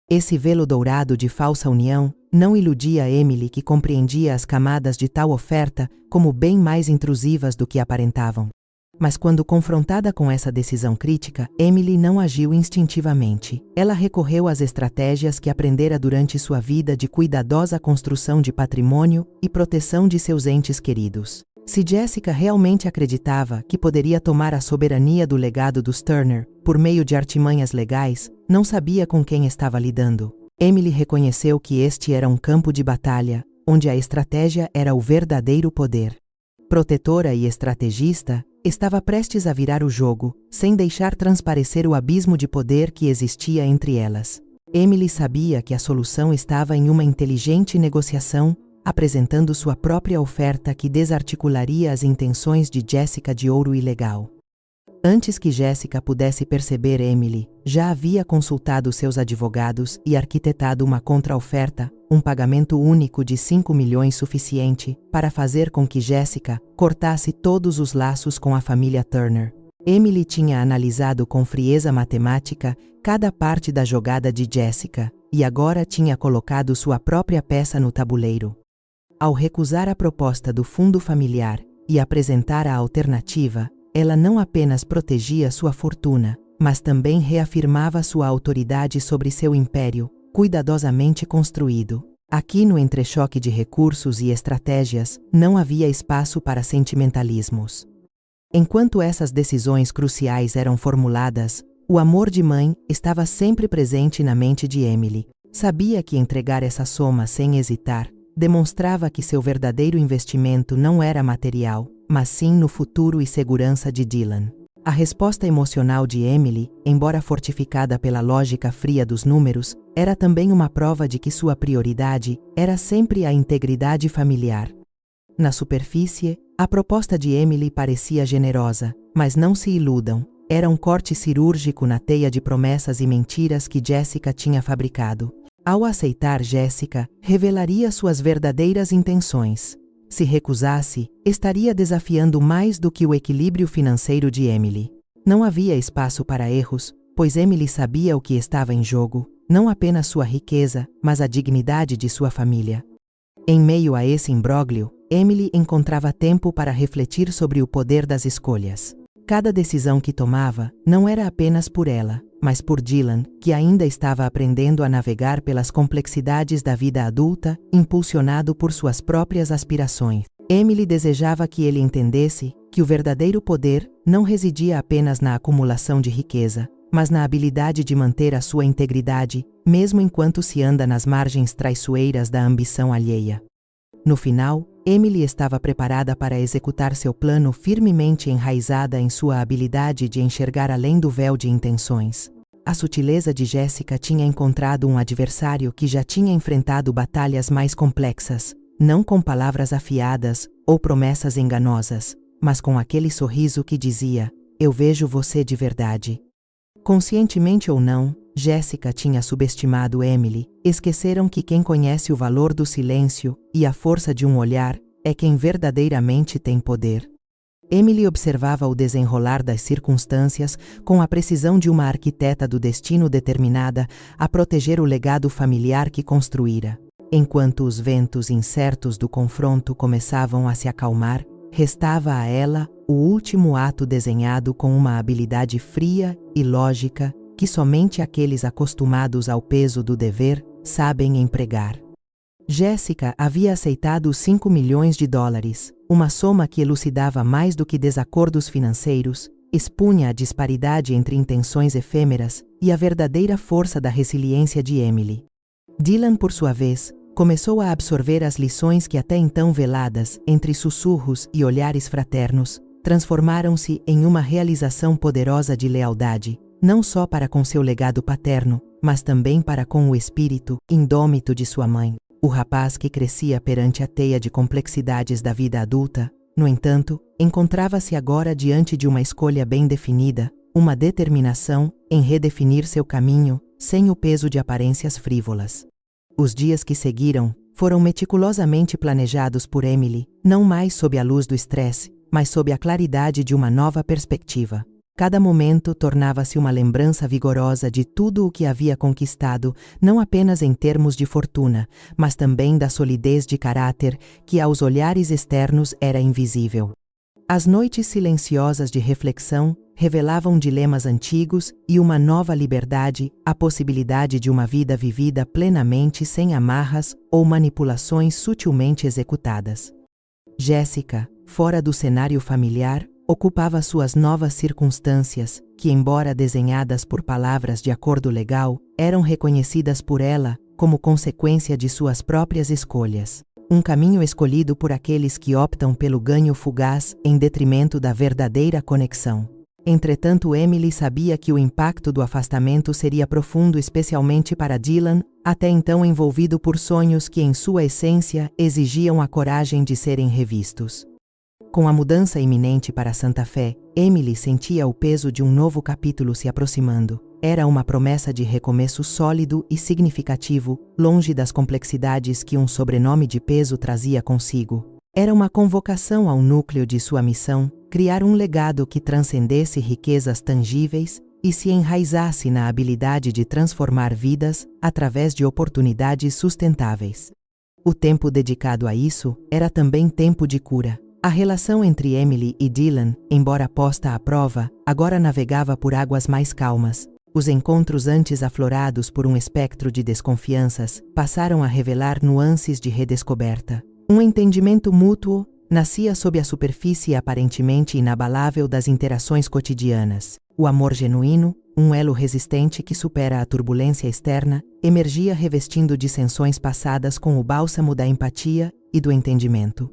Esse velo dourado de falsa união não iludia Emily, que compreendia as camadas de tal oferta como bem mais intrusivas do que aparentavam. Mas quando confrontada com essa decisão crítica, Emily não agiu instintivamente. Ela recorreu às estratégias que aprendera durante sua vida de cuidadosa construção de patrimônio e proteção de seus entes queridos. Se Jessica realmente acreditava que poderia tomar a soberania do legado dos Turner por meio de artimanhas legais, não sabia com quem estava lidando. Emily reconheceu que este era um campo de batalha, onde a estratégia era o verdadeiro poder. Protetora e estrategista, estava prestes a virar o jogo, sem deixar transparecer o abismo de poder que existia entre elas. Emily sabia que a solução estava em uma inteligente negociação, apresentando sua própria oferta que desarticularia as intenções de Jessica de ouro ilegal. Antes que Jessica pudesse perceber, Emily já havia consultado seus advogados e arquitetado uma contra-oferta, um pagamento único de 5 milhões suficiente para fazer com que Jessica cortasse todos os laços com a família Turner. Emily tinha analisado com frieza matemática cada parte da jogada de Jessica e agora tinha colocado sua própria peça no tabuleiro. Ao recusar a proposta do fundo familiar e apresentar a alternativa, ela não apenas protegia sua fortuna, mas também reafirmava sua autoridade sobre seu império, cuidadosamente construído. Aqui, no entrechoque de recursos e estratégias, não havia espaço para sentimentalismos. Enquanto essas decisões cruciais eram formuladas, o amor de mãe estava sempre presente na mente de Emily. Sabia que entregar essa soma sem hesitar demonstrava que seu verdadeiro investimento não era material, mas sim no futuro e segurança de Dylan. A resposta emocional de Emily, embora fortificada pela lógica fria dos números, era também uma prova de que sua prioridade era sempre a integridade familiar. Na superfície, a proposta de Emily parecia generosa, mas não se iludam, era um corte cirúrgico na teia de promessas e mentiras que Jessica tinha fabricado. Ao aceitar Jessica, revelaria suas verdadeiras intenções. Se recusasse, estaria desafiando mais do que o equilíbrio financeiro de Emily. Não havia espaço para erros, pois Emily sabia o que estava em jogo, não apenas sua riqueza, mas a dignidade de sua família. Em meio a esse imbróglio, Emily encontrava tempo para refletir sobre o poder das escolhas. Cada decisão que tomava não era apenas por ela, mas por Dylan, que ainda estava aprendendo a navegar pelas complexidades da vida adulta, impulsionado por suas próprias aspirações. Emily desejava que ele entendesse que o verdadeiro poder não residia apenas na acumulação de riqueza, mas na habilidade de manter a sua integridade, mesmo enquanto se anda nas margens traiçoeiras da ambição alheia. No final, Emily estava preparada para executar seu plano, firmemente enraizada em sua habilidade de enxergar além do véu de intenções. A sutileza de Jessica tinha encontrado um adversário que já tinha enfrentado batalhas mais complexas, não com palavras afiadas ou promessas enganosas, mas com aquele sorriso que dizia: "Eu vejo você de verdade." Conscientemente ou não, Jessica tinha subestimado Emily. Esqueceram que quem conhece o valor do silêncio e a força de um olhar é quem verdadeiramente tem poder. Emily observava o desenrolar das circunstâncias com a precisão de uma arquiteta do destino determinada a proteger o legado familiar que construíra. Enquanto os ventos incertos do confronto começavam a se acalmar, restava a ela o último ato desenhado com uma habilidade fria e lógica que somente aqueles acostumados ao peso do dever sabem empregar. Jessica havia aceitado os $5 milhões, uma soma que elucidava mais do que desacordos financeiros, expunha a disparidade entre intenções efêmeras e a verdadeira força da resiliência de Emily. Dylan, por sua vez, começou a absorver as lições que até então veladas, entre sussurros e olhares fraternos, transformaram-se em uma realização poderosa de lealdade, não só para com seu legado paterno, mas também para com o espírito indômito de sua mãe. O rapaz que crescia perante a teia de complexidades da vida adulta, no entanto, encontrava-se agora diante de uma escolha bem definida, uma determinação em redefinir seu caminho, sem o peso de aparências frívolas. Os dias que seguiram foram meticulosamente planejados por Emily, não mais sob a luz do estresse, mas sob a claridade de uma nova perspectiva. Cada momento tornava-se uma lembrança vigorosa de tudo o que havia conquistado, não apenas em termos de fortuna, mas também da solidez de caráter que aos olhares externos era invisível. As noites silenciosas de reflexão revelavam dilemas antigos e uma nova liberdade, a possibilidade de uma vida vivida plenamente sem amarras ou manipulações sutilmente executadas. Jessica, fora do cenário familiar, ocupava suas novas circunstâncias, que, embora desenhadas por palavras de acordo legal, eram reconhecidas por ela como consequência de suas próprias escolhas. Um caminho escolhido por aqueles que optam pelo ganho fugaz em detrimento da verdadeira conexão. Entretanto, Emily sabia que o impacto do afastamento seria profundo, especialmente para Dylan, até então envolvido por sonhos que, em sua essência, exigiam a coragem de serem revistos. Com a mudança iminente para Santa Fé, Emily sentia o peso de um novo capítulo se aproximando. Era uma promessa de recomeço sólido e significativo, longe das complexidades que um sobrenome de peso trazia consigo. Era uma convocação ao núcleo de sua missão, criar um legado que transcendesse riquezas tangíveis e se enraizasse na habilidade de transformar vidas através de oportunidades sustentáveis. O tempo dedicado a isso era também tempo de cura. A relação entre Emily e Dylan, embora posta à prova, agora navegava por águas mais calmas. Os encontros antes aflorados por um espectro de desconfianças passaram a revelar nuances de redescoberta. Um entendimento mútuo, nascia sob a superfície aparentemente inabalável das interações cotidianas. O amor genuíno, um elo resistente que supera a turbulência externa, emergia revestindo dissensões passadas com o bálsamo da empatia e do entendimento.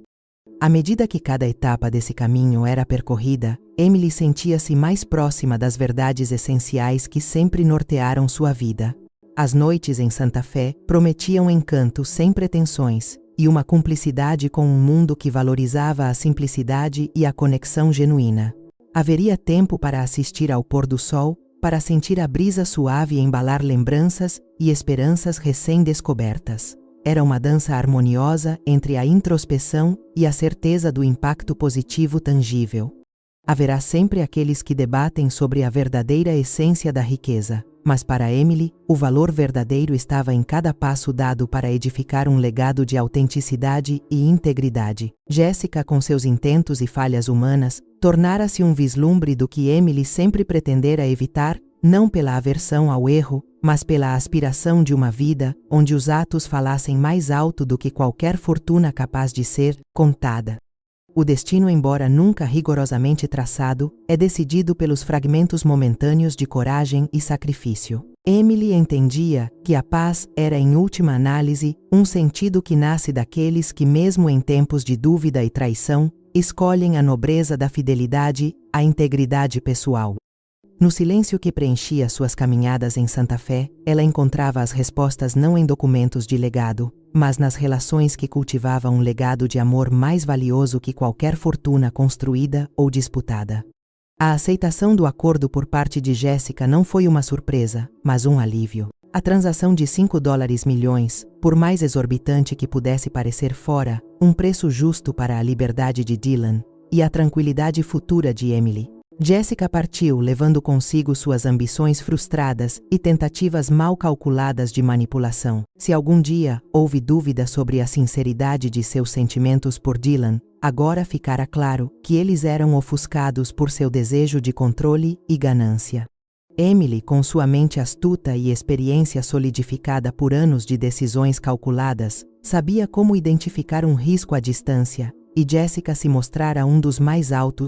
À medida que cada etapa desse caminho era percorrida, Emily sentia-se mais próxima das verdades essenciais que sempre nortearam sua vida. As noites em Santa Fé prometiam encanto sem pretensões e uma cumplicidade com um mundo que valorizava a simplicidade e a conexão genuína. Haveria tempo para assistir ao pôr do sol, para sentir a brisa suave embalar lembranças e esperanças recém-descobertas. Era uma dança harmoniosa entre a introspeção e a certeza do impacto positivo tangível. Haverá sempre aqueles que debatem sobre a verdadeira essência da riqueza, mas para Emily, o valor verdadeiro estava em cada passo dado para edificar um legado de autenticidade e integridade. Jessica, com seus intentos e falhas humanas, tornara-se um vislumbre do que Emily sempre pretendera evitar, não pela aversão ao erro, mas pela aspiração de uma vida onde os atos falassem mais alto do que qualquer fortuna capaz de ser contada. O destino, embora nunca rigorosamente traçado, é decidido pelos fragmentos momentâneos de coragem e sacrifício. Emily entendia que a paz era, em última análise, um sentido que nasce daqueles que, mesmo em tempos de dúvida e traição, escolhem a nobreza da fidelidade, a integridade pessoal. No silêncio que preenchia suas caminhadas em Santa Fé, ela encontrava as respostas não em documentos de legado, mas nas relações que cultivavam um legado de amor mais valioso que qualquer fortuna construída ou disputada. A aceitação do acordo por parte de Jessica não foi uma surpresa, mas um alívio. A transação de $5 milhões, por mais exorbitante que pudesse parecer fora, um preço justo para a liberdade de Dylan e a tranquilidade futura de Emily. Jessica partiu levando consigo suas ambições frustradas e tentativas mal calculadas de manipulação. Se algum dia houve dúvida sobre a sinceridade de seus sentimentos por Dylan, agora ficara claro que eles eram ofuscados por seu desejo de controle e ganância. Emily, com sua mente astuta e experiência solidificada por anos de decisões calculadas, sabia como identificar um risco à distância, e Jessica se mostrara um dos mais altos.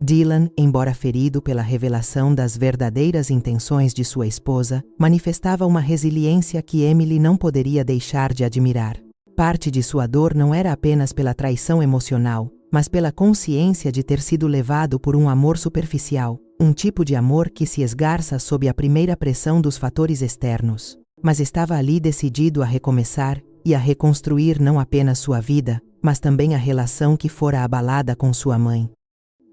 Dylan, embora ferido pela revelação das verdadeiras intenções de sua esposa, manifestava uma resiliência que Emily não poderia deixar de admirar. Parte de sua dor não era apenas pela traição emocional, mas pela consciência de ter sido levado por um amor superficial, um tipo de amor que se esgarça sob a primeira pressão dos fatores externos. Mas estava ali decidido a recomeçar e a reconstruir não apenas sua vida, mas também a relação que fora abalada com sua mãe.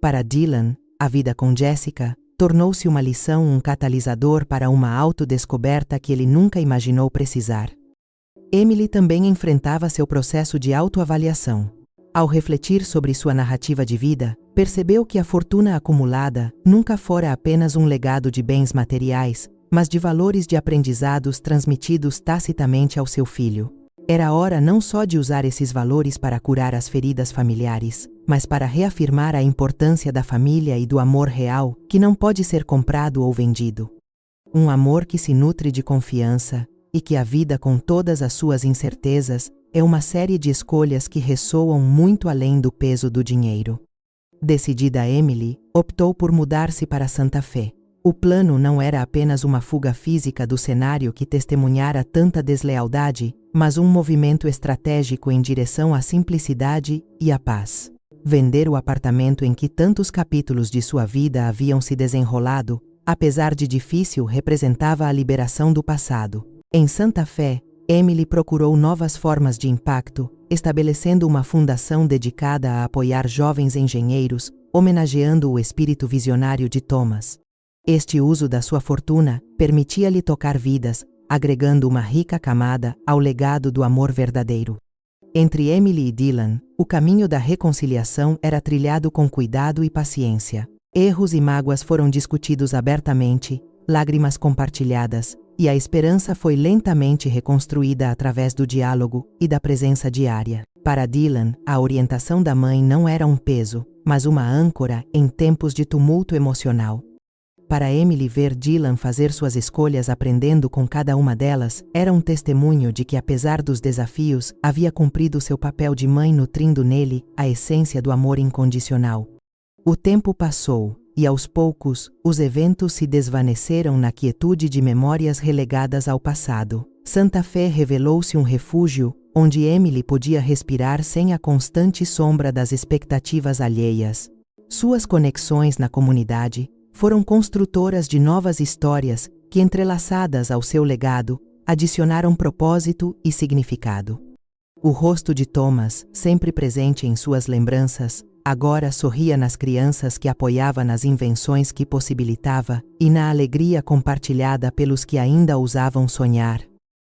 Para Dylan, a vida com Jessica tornou-se uma lição, um catalisador para uma autodescoberta que ele nunca imaginou precisar. Emily também enfrentava seu processo de autoavaliação. Ao refletir sobre sua narrativa de vida, percebeu que a fortuna acumulada nunca fora apenas um legado de bens materiais, mas de valores de aprendizados transmitidos tacitamente ao seu filho. Era hora não só de usar esses valores para curar as feridas familiares, mas para reafirmar a importância da família e do amor real, que não pode ser comprado ou vendido. Um amor que se nutre de confiança, e que a vida, com todas as suas incertezas, é uma série de escolhas que ressoam muito além do peso do dinheiro. Decidida, Emily optou por mudar-se para Santa Fé. O plano não era apenas uma fuga física do cenário que testemunhara tanta deslealdade, mas um movimento estratégico em direção à simplicidade e à paz. Vender o apartamento em que tantos capítulos de sua vida haviam se desenrolado, apesar de difícil, representava a liberação do passado. Em Santa Fé, Emily procurou novas formas de impacto, estabelecendo uma fundação dedicada a apoiar jovens engenheiros, homenageando o espírito visionário de Thomas. Este uso da sua fortuna permitia-lhe tocar vidas, agregando uma rica camada ao legado do amor verdadeiro. Entre Emily e Dylan, o caminho da reconciliação era trilhado com cuidado e paciência. Erros e mágoas foram discutidos abertamente, lágrimas compartilhadas, e a esperança foi lentamente reconstruída através do diálogo e da presença diária. Para Dylan, a orientação da mãe não era um peso, mas uma âncora em tempos de tumulto emocional. Para Emily, ver Dylan fazer suas escolhas aprendendo com cada uma delas, era um testemunho de que, apesar dos desafios, havia cumprido seu papel de mãe, nutrindo nele a essência do amor incondicional. O tempo passou, e aos poucos, os eventos se desvaneceram na quietude de memórias relegadas ao passado. Santa Fé revelou-se um refúgio, onde Emily podia respirar sem a constante sombra das expectativas alheias. Suas conexões na comunidade foram construtoras de novas histórias que, entrelaçadas ao seu legado, adicionaram propósito e significado. O rosto de Thomas, sempre presente em suas lembranças, agora sorria nas crianças que apoiava nas invenções que possibilitava e na alegria compartilhada pelos que ainda ousavam sonhar.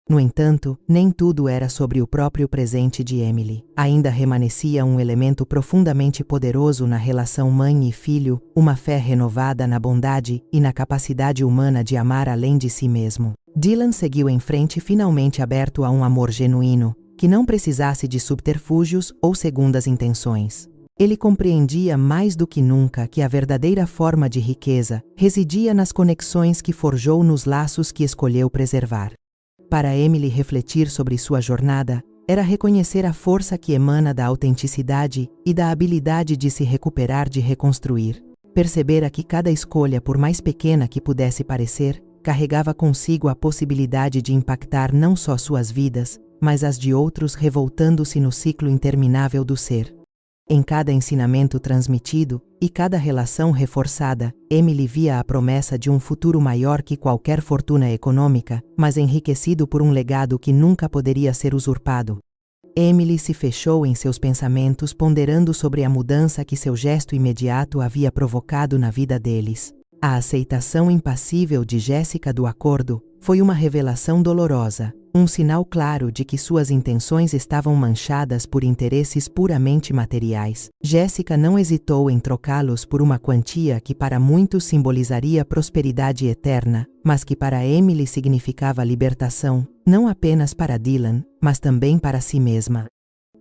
No entanto, nem tudo era sobre o próprio presente de Emily. Ainda remanescia um elemento profundamente poderoso na relação mãe e filho, uma fé renovada na bondade e na capacidade humana de amar além de si mesmo. Dylan seguiu em frente, finalmente aberto a um amor genuíno, que não precisasse de subterfúgios ou segundas intenções. Ele compreendia mais do que nunca que a verdadeira forma de riqueza residia nas conexões que forjou nos laços que escolheu preservar. Para Emily, refletir sobre sua jornada era reconhecer a força que emana da autenticidade e da habilidade de se recuperar, de reconstruir. Percebera que cada escolha, por mais pequena que pudesse parecer, carregava consigo a possibilidade de impactar não só suas vidas, mas as de outros, revoltando-se no ciclo interminável do ser. Em cada ensinamento transmitido e cada relação reforçada, Emily via a promessa de um futuro maior que qualquer fortuna econômica, mas enriquecido por um legado que nunca poderia ser usurpado. Emily se fechou em seus pensamentos, ponderando sobre a mudança que seu gesto imediato havia provocado na vida deles. A aceitação impassível de Jessica do acordo foi uma revelação dolorosa, um sinal claro de que suas intenções estavam manchadas por interesses puramente materiais. Jessica não hesitou em trocá-los por uma quantia que para muitos simbolizaria prosperidade eterna, mas que para Emily significava libertação, não apenas para Dylan, mas também para si mesma.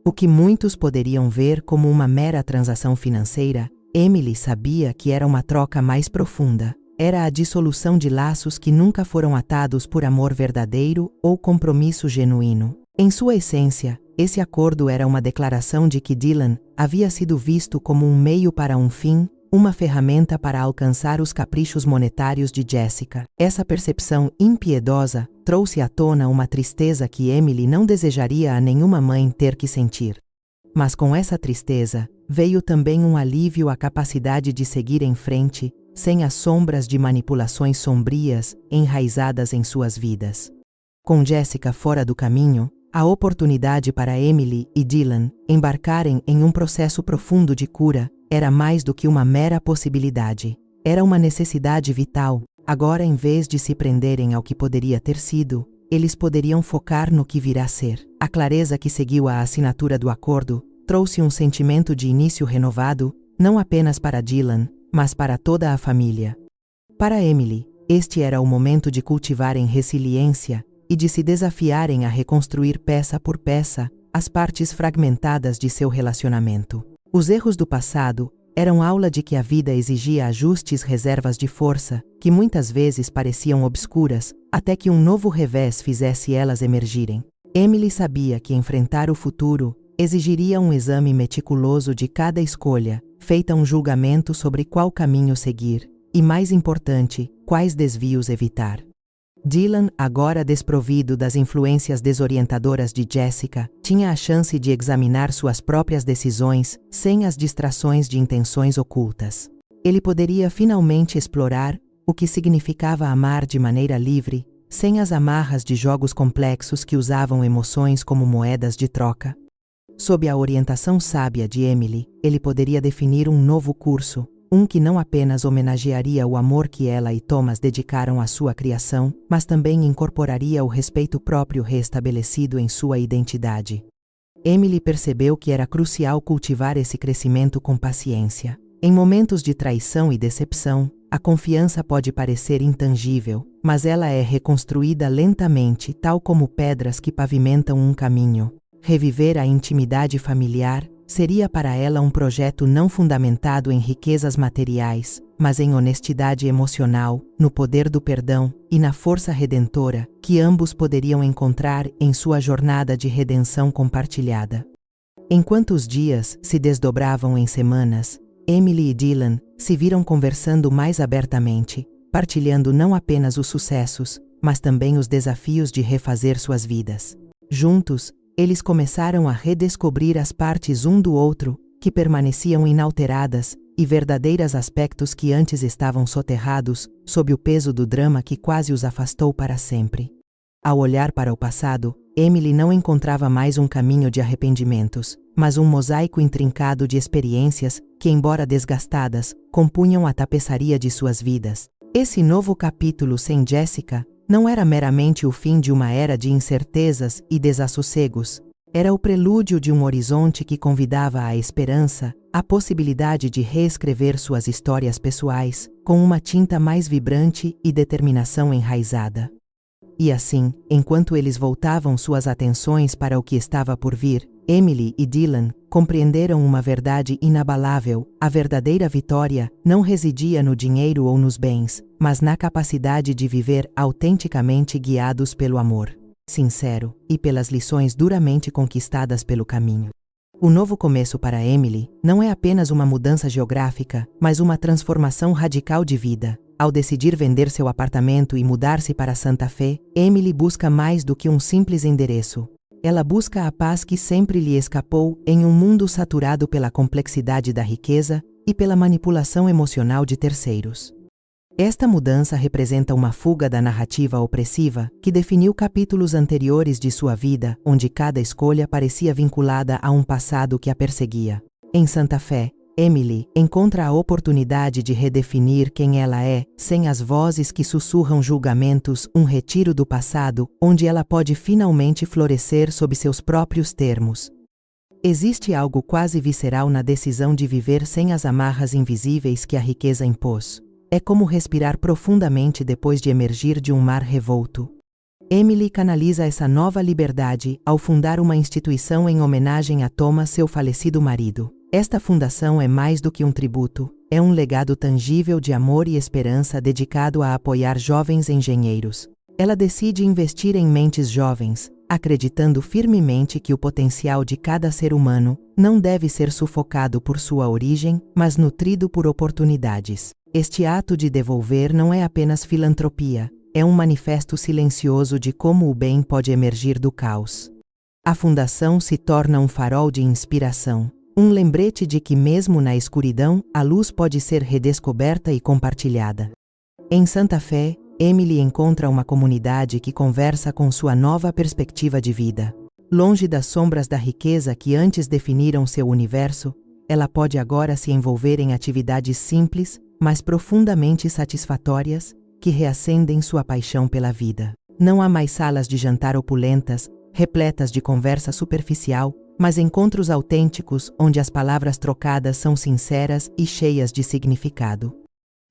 O que muitos poderiam ver como uma mera transação financeira, Emily sabia que era uma troca mais profunda. Era a dissolução de laços que nunca foram atados por amor verdadeiro ou compromisso genuíno. Em sua essência, esse acordo era uma declaração de que Dylan havia sido visto como um meio para um fim, uma ferramenta para alcançar os caprichos monetários de Jessica. Essa percepção impiedosa trouxe à tona uma tristeza que Emily não desejaria a nenhuma mãe ter que sentir. Mas com essa tristeza, veio também um alívio à capacidade de seguir em frente, sem as sombras de manipulações sombrias enraizadas em suas vidas. Com Jessica fora do caminho, a oportunidade para Emily e Dylan embarcarem em um processo profundo de cura era mais do que uma mera possibilidade. Era uma necessidade vital. Agora, em vez de se prenderem ao que poderia ter sido, eles poderiam focar no que virá a ser. A clareza que seguiu a assinatura do acordo trouxe um sentimento de início renovado, não apenas para Dylan, mas para toda a família. Para Emily, este era o momento de cultivarem resiliência e de se desafiarem a reconstruir peça por peça as partes fragmentadas de seu relacionamento. Os erros do passado eram aula de que a vida exigia ajustes, reservas de força, que muitas vezes pareciam obscuras, até que um novo revés fizesse elas emergirem. Emily sabia que enfrentar o futuro exigiria um exame meticuloso de cada escolha, feita um julgamento sobre qual caminho seguir, e mais importante, quais desvios evitar. Dylan, agora desprovido das influências desorientadoras de Jessica, tinha a chance de examinar suas próprias decisões, sem as distrações de intenções ocultas. Ele poderia finalmente explorar o que significava amar de maneira livre, sem as amarras de jogos complexos que usavam emoções como moedas de troca. Sob a orientação sábia de Emily, ele poderia definir um novo curso, um que não apenas homenagearia o amor que ela e Thomas dedicaram à sua criação, mas também incorporaria o respeito próprio restabelecido em sua identidade. Emily percebeu que era crucial cultivar esse crescimento com paciência. Em momentos de traição e decepção, a confiança pode parecer intangível, mas ela é reconstruída lentamente, tal como pedras que pavimentam um caminho. Reviver a intimidade familiar seria para ela um projeto não fundamentado em riquezas materiais, mas em honestidade emocional, no poder do perdão e na força redentora que ambos poderiam encontrar em sua jornada de redenção compartilhada. Enquanto os dias se desdobravam em semanas, Emily e Dylan se viram conversando mais abertamente, partilhando não apenas os sucessos, mas também os desafios de refazer suas vidas. Juntos, eles começaram a redescobrir as partes um do outro, que permaneciam inalteradas, e verdadeiros aspectos que antes estavam soterrados, sob o peso do drama que quase os afastou para sempre. Ao olhar para o passado, Emily não encontrava mais um caminho de arrependimentos, mas um mosaico intrincado de experiências que, embora desgastadas, compunham a tapeçaria de suas vidas. Esse novo capítulo sem Jessica não era meramente o fim de uma era de incertezas e desassossegos. Era o prelúdio de um horizonte que convidava à esperança, a possibilidade de reescrever suas histórias pessoais, com uma tinta mais vibrante e determinação enraizada. E assim, enquanto eles voltavam suas atenções para o que estava por vir, Emily e Dylan compreenderam uma verdade inabalável: a verdadeira vitória não residia no dinheiro ou nos bens, mas na capacidade de viver autenticamente guiados pelo amor sincero e pelas lições duramente conquistadas pelo caminho. O novo começo para Emily não é apenas uma mudança geográfica, mas uma transformação radical de vida. Ao decidir vender seu apartamento e mudar-se para Santa Fé, Emily busca mais do que um simples endereço. Ela busca a paz que sempre lhe escapou em um mundo saturado pela complexidade da riqueza e pela manipulação emocional de terceiros. Esta mudança representa uma fuga da narrativa opressiva que definiu capítulos anteriores de sua vida, onde cada escolha parecia vinculada a um passado que a perseguia. Em Santa Fé, Emily encontra a oportunidade de redefinir quem ela é, sem as vozes que sussurram julgamentos, um retiro do passado, onde ela pode finalmente florescer sob seus próprios termos. Existe algo quase visceral na decisão de viver sem as amarras invisíveis que a riqueza impôs. É como respirar profundamente depois de emergir de um mar revolto. Emily canaliza essa nova liberdade ao fundar uma instituição em homenagem a Thomas, seu falecido marido. Esta fundação é mais do que um tributo, é um legado tangível de amor e esperança dedicado a apoiar jovens engenheiros. Ela decide investir em mentes jovens, acreditando firmemente que o potencial de cada ser humano não deve ser sufocado por sua origem, mas nutrido por oportunidades. Este ato de devolver não é apenas filantropia, é um manifesto silencioso de como o bem pode emergir do caos. A fundação se torna um farol de inspiração, um lembrete de que mesmo na escuridão, a luz pode ser redescoberta e compartilhada. Em Santa Fé, Emily encontra uma comunidade que conversa com sua nova perspectiva de vida. Longe das sombras da riqueza que antes definiram seu universo, ela pode agora se envolver em atividades simples, mas profundamente satisfatórias, que reacendem sua paixão pela vida. Não há mais salas de jantar opulentas, repletas de conversa superficial, mas encontros autênticos onde as palavras trocadas são sinceras e cheias de significado.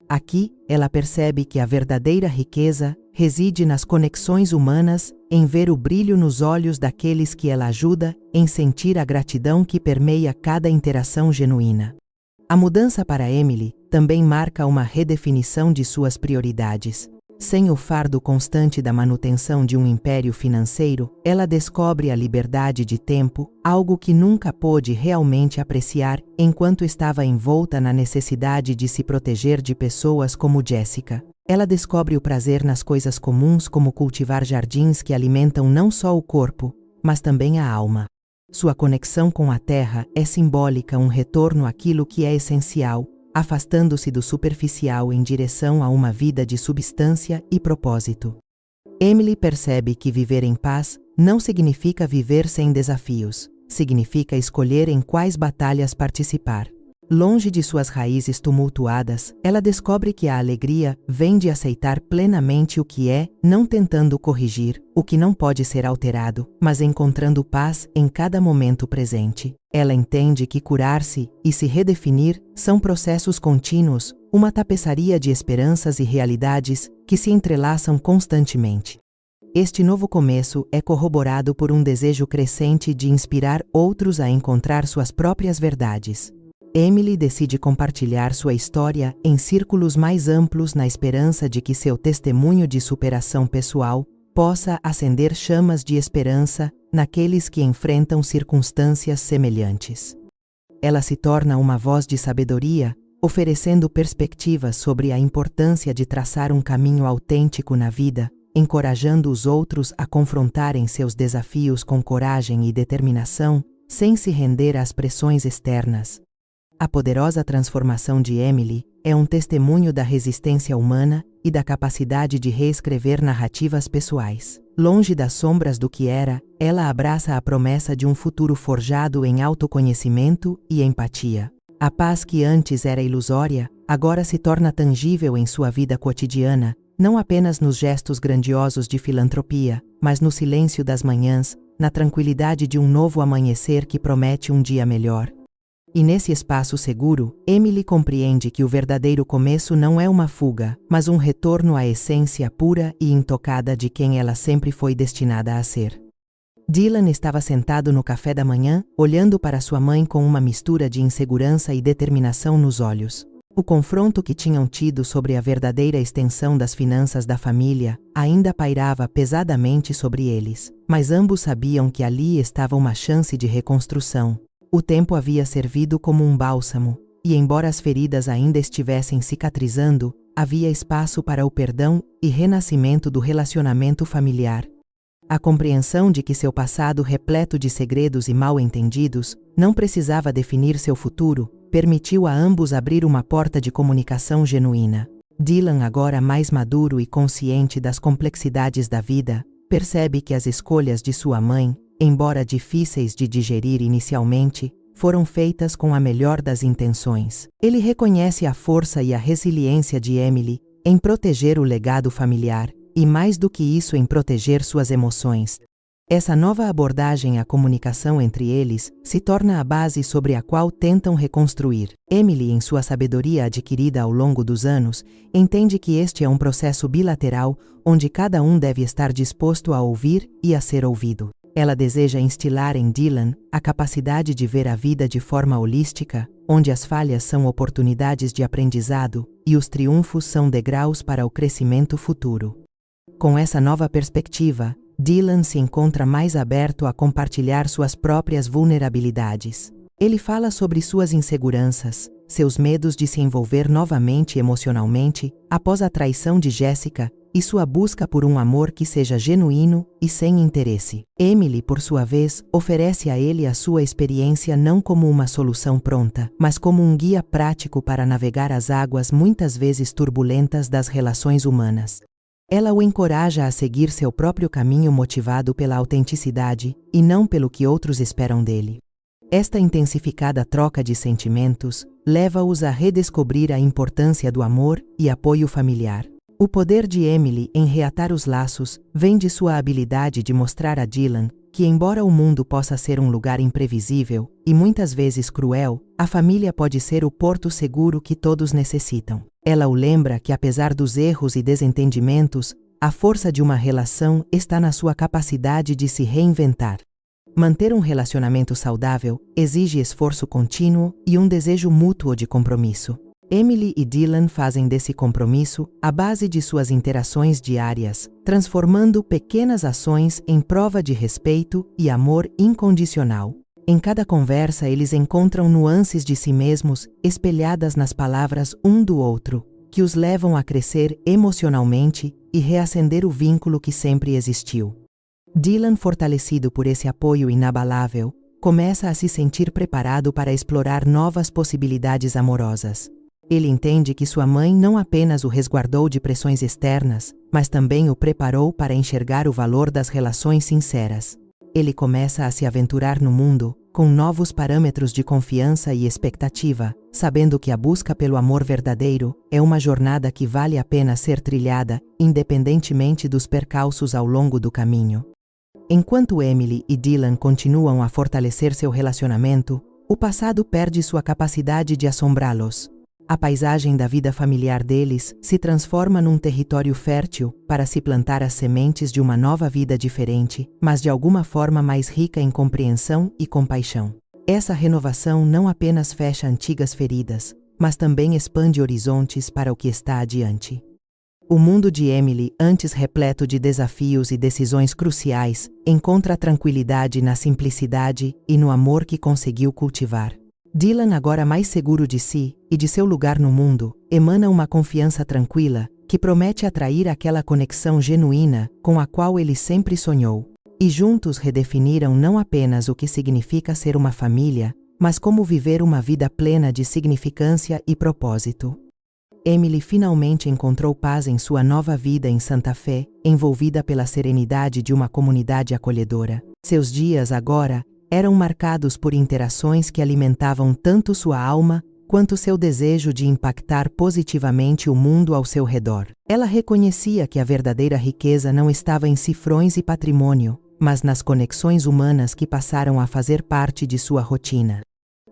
Aqui, ela percebe que a verdadeira riqueza reside nas conexões humanas, em ver o brilho nos olhos daqueles que ela ajuda, em sentir a gratidão que permeia cada interação genuína. A mudança para Emily também marca uma redefinição de suas prioridades. Sem o fardo constante da manutenção de um império financeiro, ela descobre a liberdade de tempo, algo que nunca pôde realmente apreciar enquanto estava envolta na necessidade de se proteger de pessoas como Jessica. Ela descobre o prazer nas coisas comuns, como cultivar jardins que alimentam não só o corpo, mas também a alma. Sua conexão com a terra é simbólica, um retorno àquilo que é essencial, afastando-se do superficial em direção a uma vida de substância e propósito. Emily percebe que viver em paz não significa viver sem desafios, significa escolher em quais batalhas participar. Longe de suas raízes tumultuadas, ela descobre que a alegria vem de aceitar plenamente o que é, não tentando corrigir o que não pode ser alterado, mas encontrando paz em cada momento presente. Ela entende que curar-se e se redefinir são processos contínuos, uma tapeçaria de esperanças e realidades que se entrelaçam constantemente. Este novo começo é corroborado por um desejo crescente de inspirar outros a encontrar suas próprias verdades. Emily decide compartilhar sua história em círculos mais amplos na esperança de que seu testemunho de superação pessoal possa acender chamas de esperança naqueles que enfrentam circunstâncias semelhantes. Ela se torna uma voz de sabedoria, oferecendo perspectivas sobre a importância de traçar um caminho autêntico na vida, encorajando os outros a confrontarem seus desafios com coragem e determinação, sem se render às pressões externas. A poderosa transformação de Emily é um testemunho da resistência humana e da capacidade de reescrever narrativas pessoais. Longe das sombras do que era, ela abraça a promessa de um futuro forjado em autoconhecimento e empatia. A paz que antes era ilusória, agora se torna tangível em sua vida cotidiana, não apenas nos gestos grandiosos de filantropia, mas no silêncio das manhãs, na tranquilidade de um novo amanhecer que promete um dia melhor. E nesse espaço seguro, Emily compreende que o verdadeiro começo não é uma fuga, mas um retorno à essência pura e intocada de quem ela sempre foi destinada a ser. Dylan estava sentado no café da manhã, olhando para sua mãe com uma mistura de insegurança e determinação nos olhos. O confronto que tinham tido sobre a verdadeira extensão das finanças da família ainda pairava pesadamente sobre eles, mas ambos sabiam que ali estava uma chance de reconstrução. O tempo havia servido como um bálsamo, e embora as feridas ainda estivessem cicatrizando, havia espaço para o perdão e renascimento do relacionamento familiar. A compreensão de que seu passado repleto de segredos e mal-entendidos não precisava definir seu futuro, permitiu a ambos abrir uma porta de comunicação genuína. Dylan, agora mais maduro e consciente das complexidades da vida, percebe que as escolhas de sua mãe, embora difíceis de digerir inicialmente, foram feitas com a melhor das intenções. Ele reconhece a força e a resiliência de Emily em proteger o legado familiar, e mais do que isso em proteger suas emoções. Essa nova abordagem à comunicação entre eles se torna a base sobre a qual tentam reconstruir. Emily, em sua sabedoria adquirida ao longo dos anos, entende que este é um processo bilateral onde cada um deve estar disposto a ouvir e a ser ouvido. Ela deseja instilar em Dylan a capacidade de ver a vida de forma holística, onde as falhas são oportunidades de aprendizado e os triunfos são degraus para o crescimento futuro. Com essa nova perspectiva, Dylan se encontra mais aberto a compartilhar suas próprias vulnerabilidades. Ele fala sobre suas inseguranças, seus medos de se envolver novamente emocionalmente após a traição de Jessica e sua busca por um amor que seja genuíno e sem interesse. Emily, por sua vez, oferece a ele a sua experiência não como uma solução pronta, mas como um guia prático para navegar as águas muitas vezes turbulentas das relações humanas. Ela o encoraja a seguir seu próprio caminho motivado pela autenticidade e não pelo que outros esperam dele. Esta intensificada troca de sentimentos leva-os a redescobrir a importância do amor e apoio familiar. O poder de Emily em reatar os laços vem de sua habilidade de mostrar a Dylan que, embora o mundo possa ser um lugar imprevisível e muitas vezes cruel, a família pode ser o porto seguro que todos necessitam. Ela o lembra que, apesar dos erros e desentendimentos, a força de uma relação está na sua capacidade de se reinventar. Manter um relacionamento saudável exige esforço contínuo e um desejo mútuo de compromisso. Emily e Dylan fazem desse compromisso a base de suas interações diárias, transformando pequenas ações em prova de respeito e amor incondicional. Em cada conversa, eles encontram nuances de si mesmos espelhadas nas palavras um do outro, que os levam a crescer emocionalmente e reacender o vínculo que sempre existiu. Dylan, fortalecido por esse apoio inabalável, começa a se sentir preparado para explorar novas possibilidades amorosas. Ele entende que sua mãe não apenas o resguardou de pressões externas, mas também o preparou para enxergar o valor das relações sinceras. Ele começa a se aventurar no mundo, com novos parâmetros de confiança e expectativa, sabendo que a busca pelo amor verdadeiro é uma jornada que vale a pena ser trilhada, independentemente dos percalços ao longo do caminho. Enquanto Emily e Dylan continuam a fortalecer seu relacionamento, o passado perde sua capacidade de assombrá-los. A paisagem da vida familiar deles se transforma num território fértil para se plantar as sementes de uma nova vida diferente, mas de alguma forma mais rica em compreensão e compaixão. Essa renovação não apenas fecha antigas feridas, mas também expande horizontes para o que está adiante. O mundo de Emily, antes repleto de desafios e decisões cruciais, encontra tranquilidade na simplicidade e no amor que conseguiu cultivar. Dylan, agora mais seguro de si e de seu lugar no mundo, emana uma confiança tranquila que promete atrair aquela conexão genuína com a qual ele sempre sonhou. E juntos redefiniram não apenas o que significa ser uma família, mas como viver uma vida plena de significância e propósito. Emily finalmente encontrou paz em sua nova vida em Santa Fé, envolvida pela serenidade de uma comunidade acolhedora. Seus dias agora eram marcados por interações que alimentavam tanto sua alma quanto seu desejo de impactar positivamente o mundo ao seu redor. Ela reconhecia que a verdadeira riqueza não estava em cifrões e patrimônio, mas nas conexões humanas que passaram a fazer parte de sua rotina.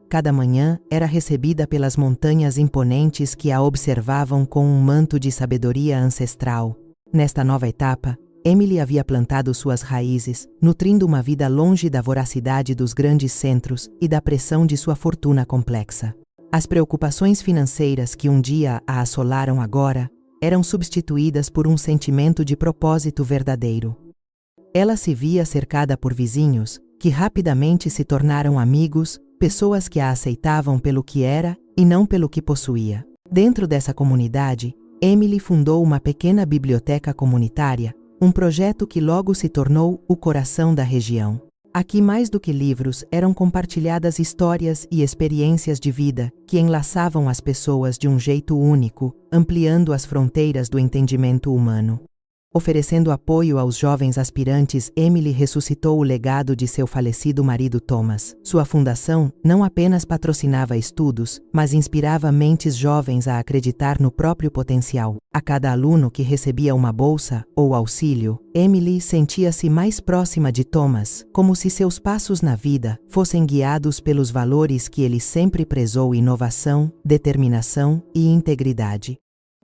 Cada manhã era recebida pelas montanhas imponentes que a observavam com um manto de sabedoria ancestral. Nesta nova etapa, Emily havia plantado suas raízes, nutrindo uma vida longe da voracidade dos grandes centros e da pressão de sua fortuna complexa. As preocupações financeiras que um dia a assolaram agora eram substituídas por um sentimento de propósito verdadeiro. Ela se via cercada por vizinhos, que rapidamente se tornaram amigos, pessoas que a aceitavam pelo que era e não pelo que possuía. Dentro dessa comunidade, Emily fundou uma pequena biblioteca comunitária, um projeto que logo se tornou o coração da região. Aqui, mais do que livros, eram compartilhadas histórias e experiências de vida que enlaçavam as pessoas de um jeito único, ampliando as fronteiras do entendimento humano. Oferecendo apoio aos jovens aspirantes, Emily ressuscitou o legado de seu falecido marido Thomas. Sua fundação não apenas patrocinava estudos, mas inspirava mentes jovens a acreditar no próprio potencial. A cada aluno que recebia uma bolsa ou auxílio, Emily sentia-se mais próxima de Thomas, como se seus passos na vida fossem guiados pelos valores que ele sempre prezou: inovação, determinação e integridade.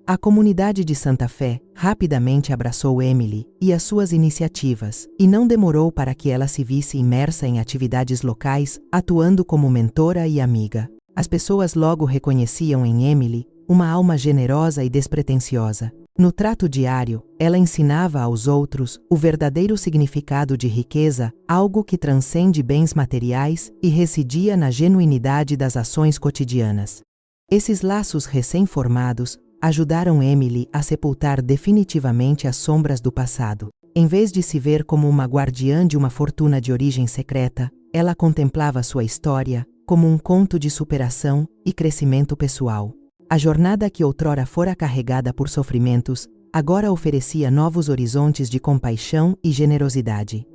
A comunidade de Santa Fé rapidamente abraçou Emily e as suas iniciativas, e não demorou para que ela se visse imersa em atividades locais, atuando como mentora e amiga. As pessoas logo reconheciam em Emily uma alma generosa e despretensiosa. No trato diário, ela ensinava aos outros o verdadeiro significado de riqueza, algo que transcende bens materiais e residia na genuinidade das ações cotidianas. Esses laços recém-formados ajudaram Emily a sepultar definitivamente as sombras do passado. Em vez de se ver como uma guardiã de uma fortuna de origem secreta, ela contemplava sua história como um conto de superação e crescimento pessoal. A jornada que outrora fora carregada por sofrimentos, agora oferecia novos horizontes de compaixão e generosidade.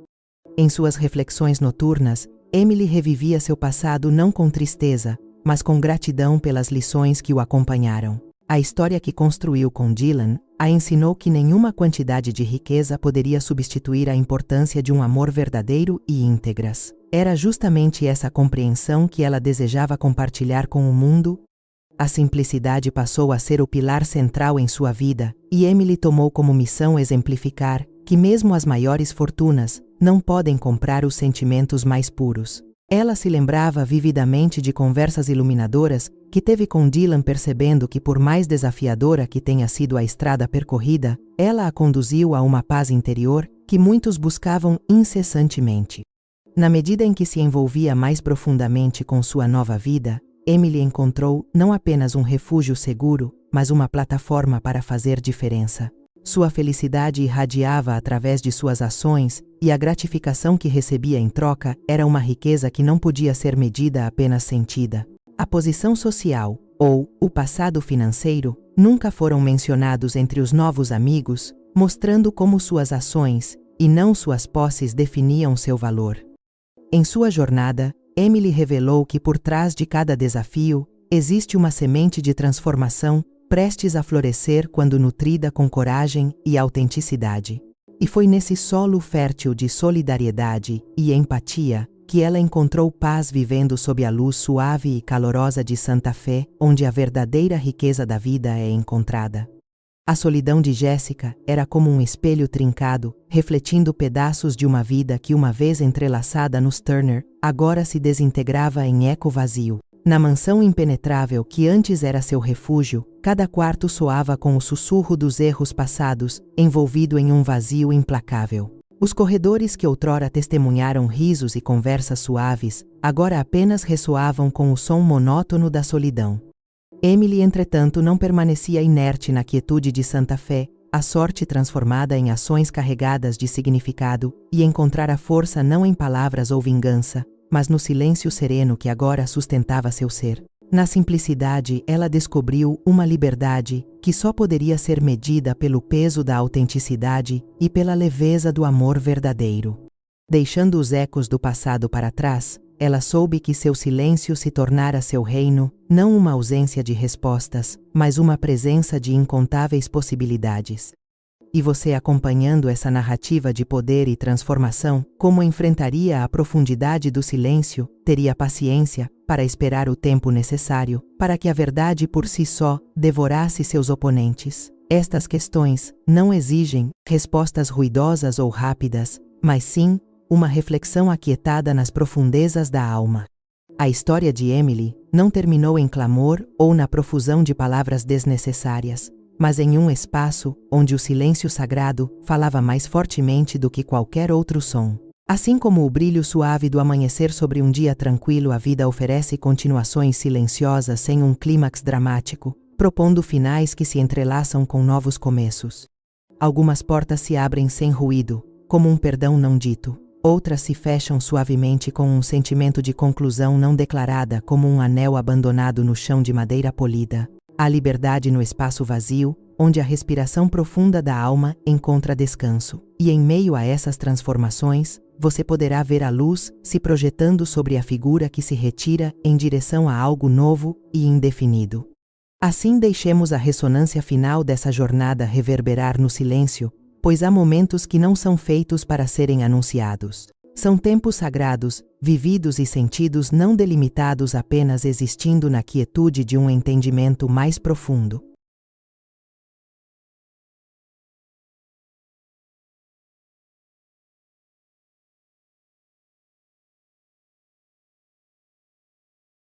Em suas reflexões noturnas, Emily revivia seu passado não com tristeza, mas com gratidão pelas lições que o acompanharam. A história que construiu com Dylan a ensinou que nenhuma quantidade de riqueza poderia substituir a importância de um amor verdadeiro e íntegras. Era justamente essa compreensão que ela desejava compartilhar com o mundo. A simplicidade passou a ser o pilar central em sua vida, e Emily tomou como missão exemplificar que mesmo as maiores fortunas não podem comprar os sentimentos mais puros. Ela se lembrava vividamente de conversas iluminadoras que teve com Dylan, percebendo que, por mais desafiadora que tenha sido a estrada percorrida, ela a conduziu a uma paz interior que muitos buscavam incessantemente. Na medida em que se envolvia mais profundamente com sua nova vida, Emily encontrou não apenas um refúgio seguro, mas uma plataforma para fazer diferença. Sua felicidade irradiava através de suas ações, e a gratificação que recebia em troca era uma riqueza que não podia ser medida, apenas sentida. A posição social, ou o passado financeiro, nunca foram mencionados entre os novos amigos, mostrando como suas ações, e não suas posses, definiam seu valor. Em sua jornada, Emily revelou que por trás de cada desafio, existe uma semente de transformação prestes a florescer quando nutrida com coragem e autenticidade. E foi nesse solo fértil de solidariedade e empatia que ela encontrou paz vivendo sob a luz suave e calorosa de Santa Fé, onde a verdadeira riqueza da vida é encontrada. A solidão de Jéssica era como um espelho trincado, refletindo pedaços de uma vida que, uma vez entrelaçada nos Turner, agora se desintegrava em eco vazio. Na mansão impenetrável que antes era seu refúgio, cada quarto soava com o sussurro dos erros passados, envolvido em um vazio implacável. Os corredores que outrora testemunharam risos e conversas suaves, agora apenas ressoavam com o som monótono da solidão. Emily, entretanto, não permanecia inerte na quietude de Santa Fé, a sorte transformada em ações carregadas de significado, e encontrara força não em palavras ou vingança, mas no silêncio sereno que agora sustentava seu ser. Na simplicidade, ela descobriu uma liberdade que só poderia ser medida pelo peso da autenticidade e pela leveza do amor verdadeiro. Deixando os ecos do passado para trás, ela soube que seu silêncio se tornara seu reino, não uma ausência de respostas, mas uma presença de incontáveis possibilidades. E você, acompanhando essa narrativa de poder e transformação, como enfrentaria a profundidade do silêncio, teria paciência para esperar o tempo necessário para que a verdade por si só devorasse seus oponentes. Estas questões não exigem respostas ruidosas ou rápidas, mas sim uma reflexão aquietada nas profundezas da alma. A história de Emily não terminou em clamor ou na profusão de palavras desnecessárias, mas em um espaço onde o silêncio sagrado falava mais fortemente do que qualquer outro som. Assim como o brilho suave do amanhecer sobre um dia tranquilo, a vida oferece continuações silenciosas sem um clímax dramático, propondo finais que se entrelaçam com novos começos. Algumas portas se abrem sem ruído, como um perdão não dito. Outras se fecham suavemente com um sentimento de conclusão não declarada, como um anel abandonado no chão de madeira polida. Há liberdade no espaço vazio, onde a respiração profunda da alma encontra descanso. E em meio a essas transformações, você poderá ver a luz se projetando sobre a figura que se retira em direção a algo novo e indefinido. Assim, deixemos a ressonância final dessa jornada reverberar no silêncio, pois há momentos que não são feitos para serem anunciados. São tempos sagrados, vividos e sentidos não delimitados apenas existindo na quietude de um entendimento mais profundo.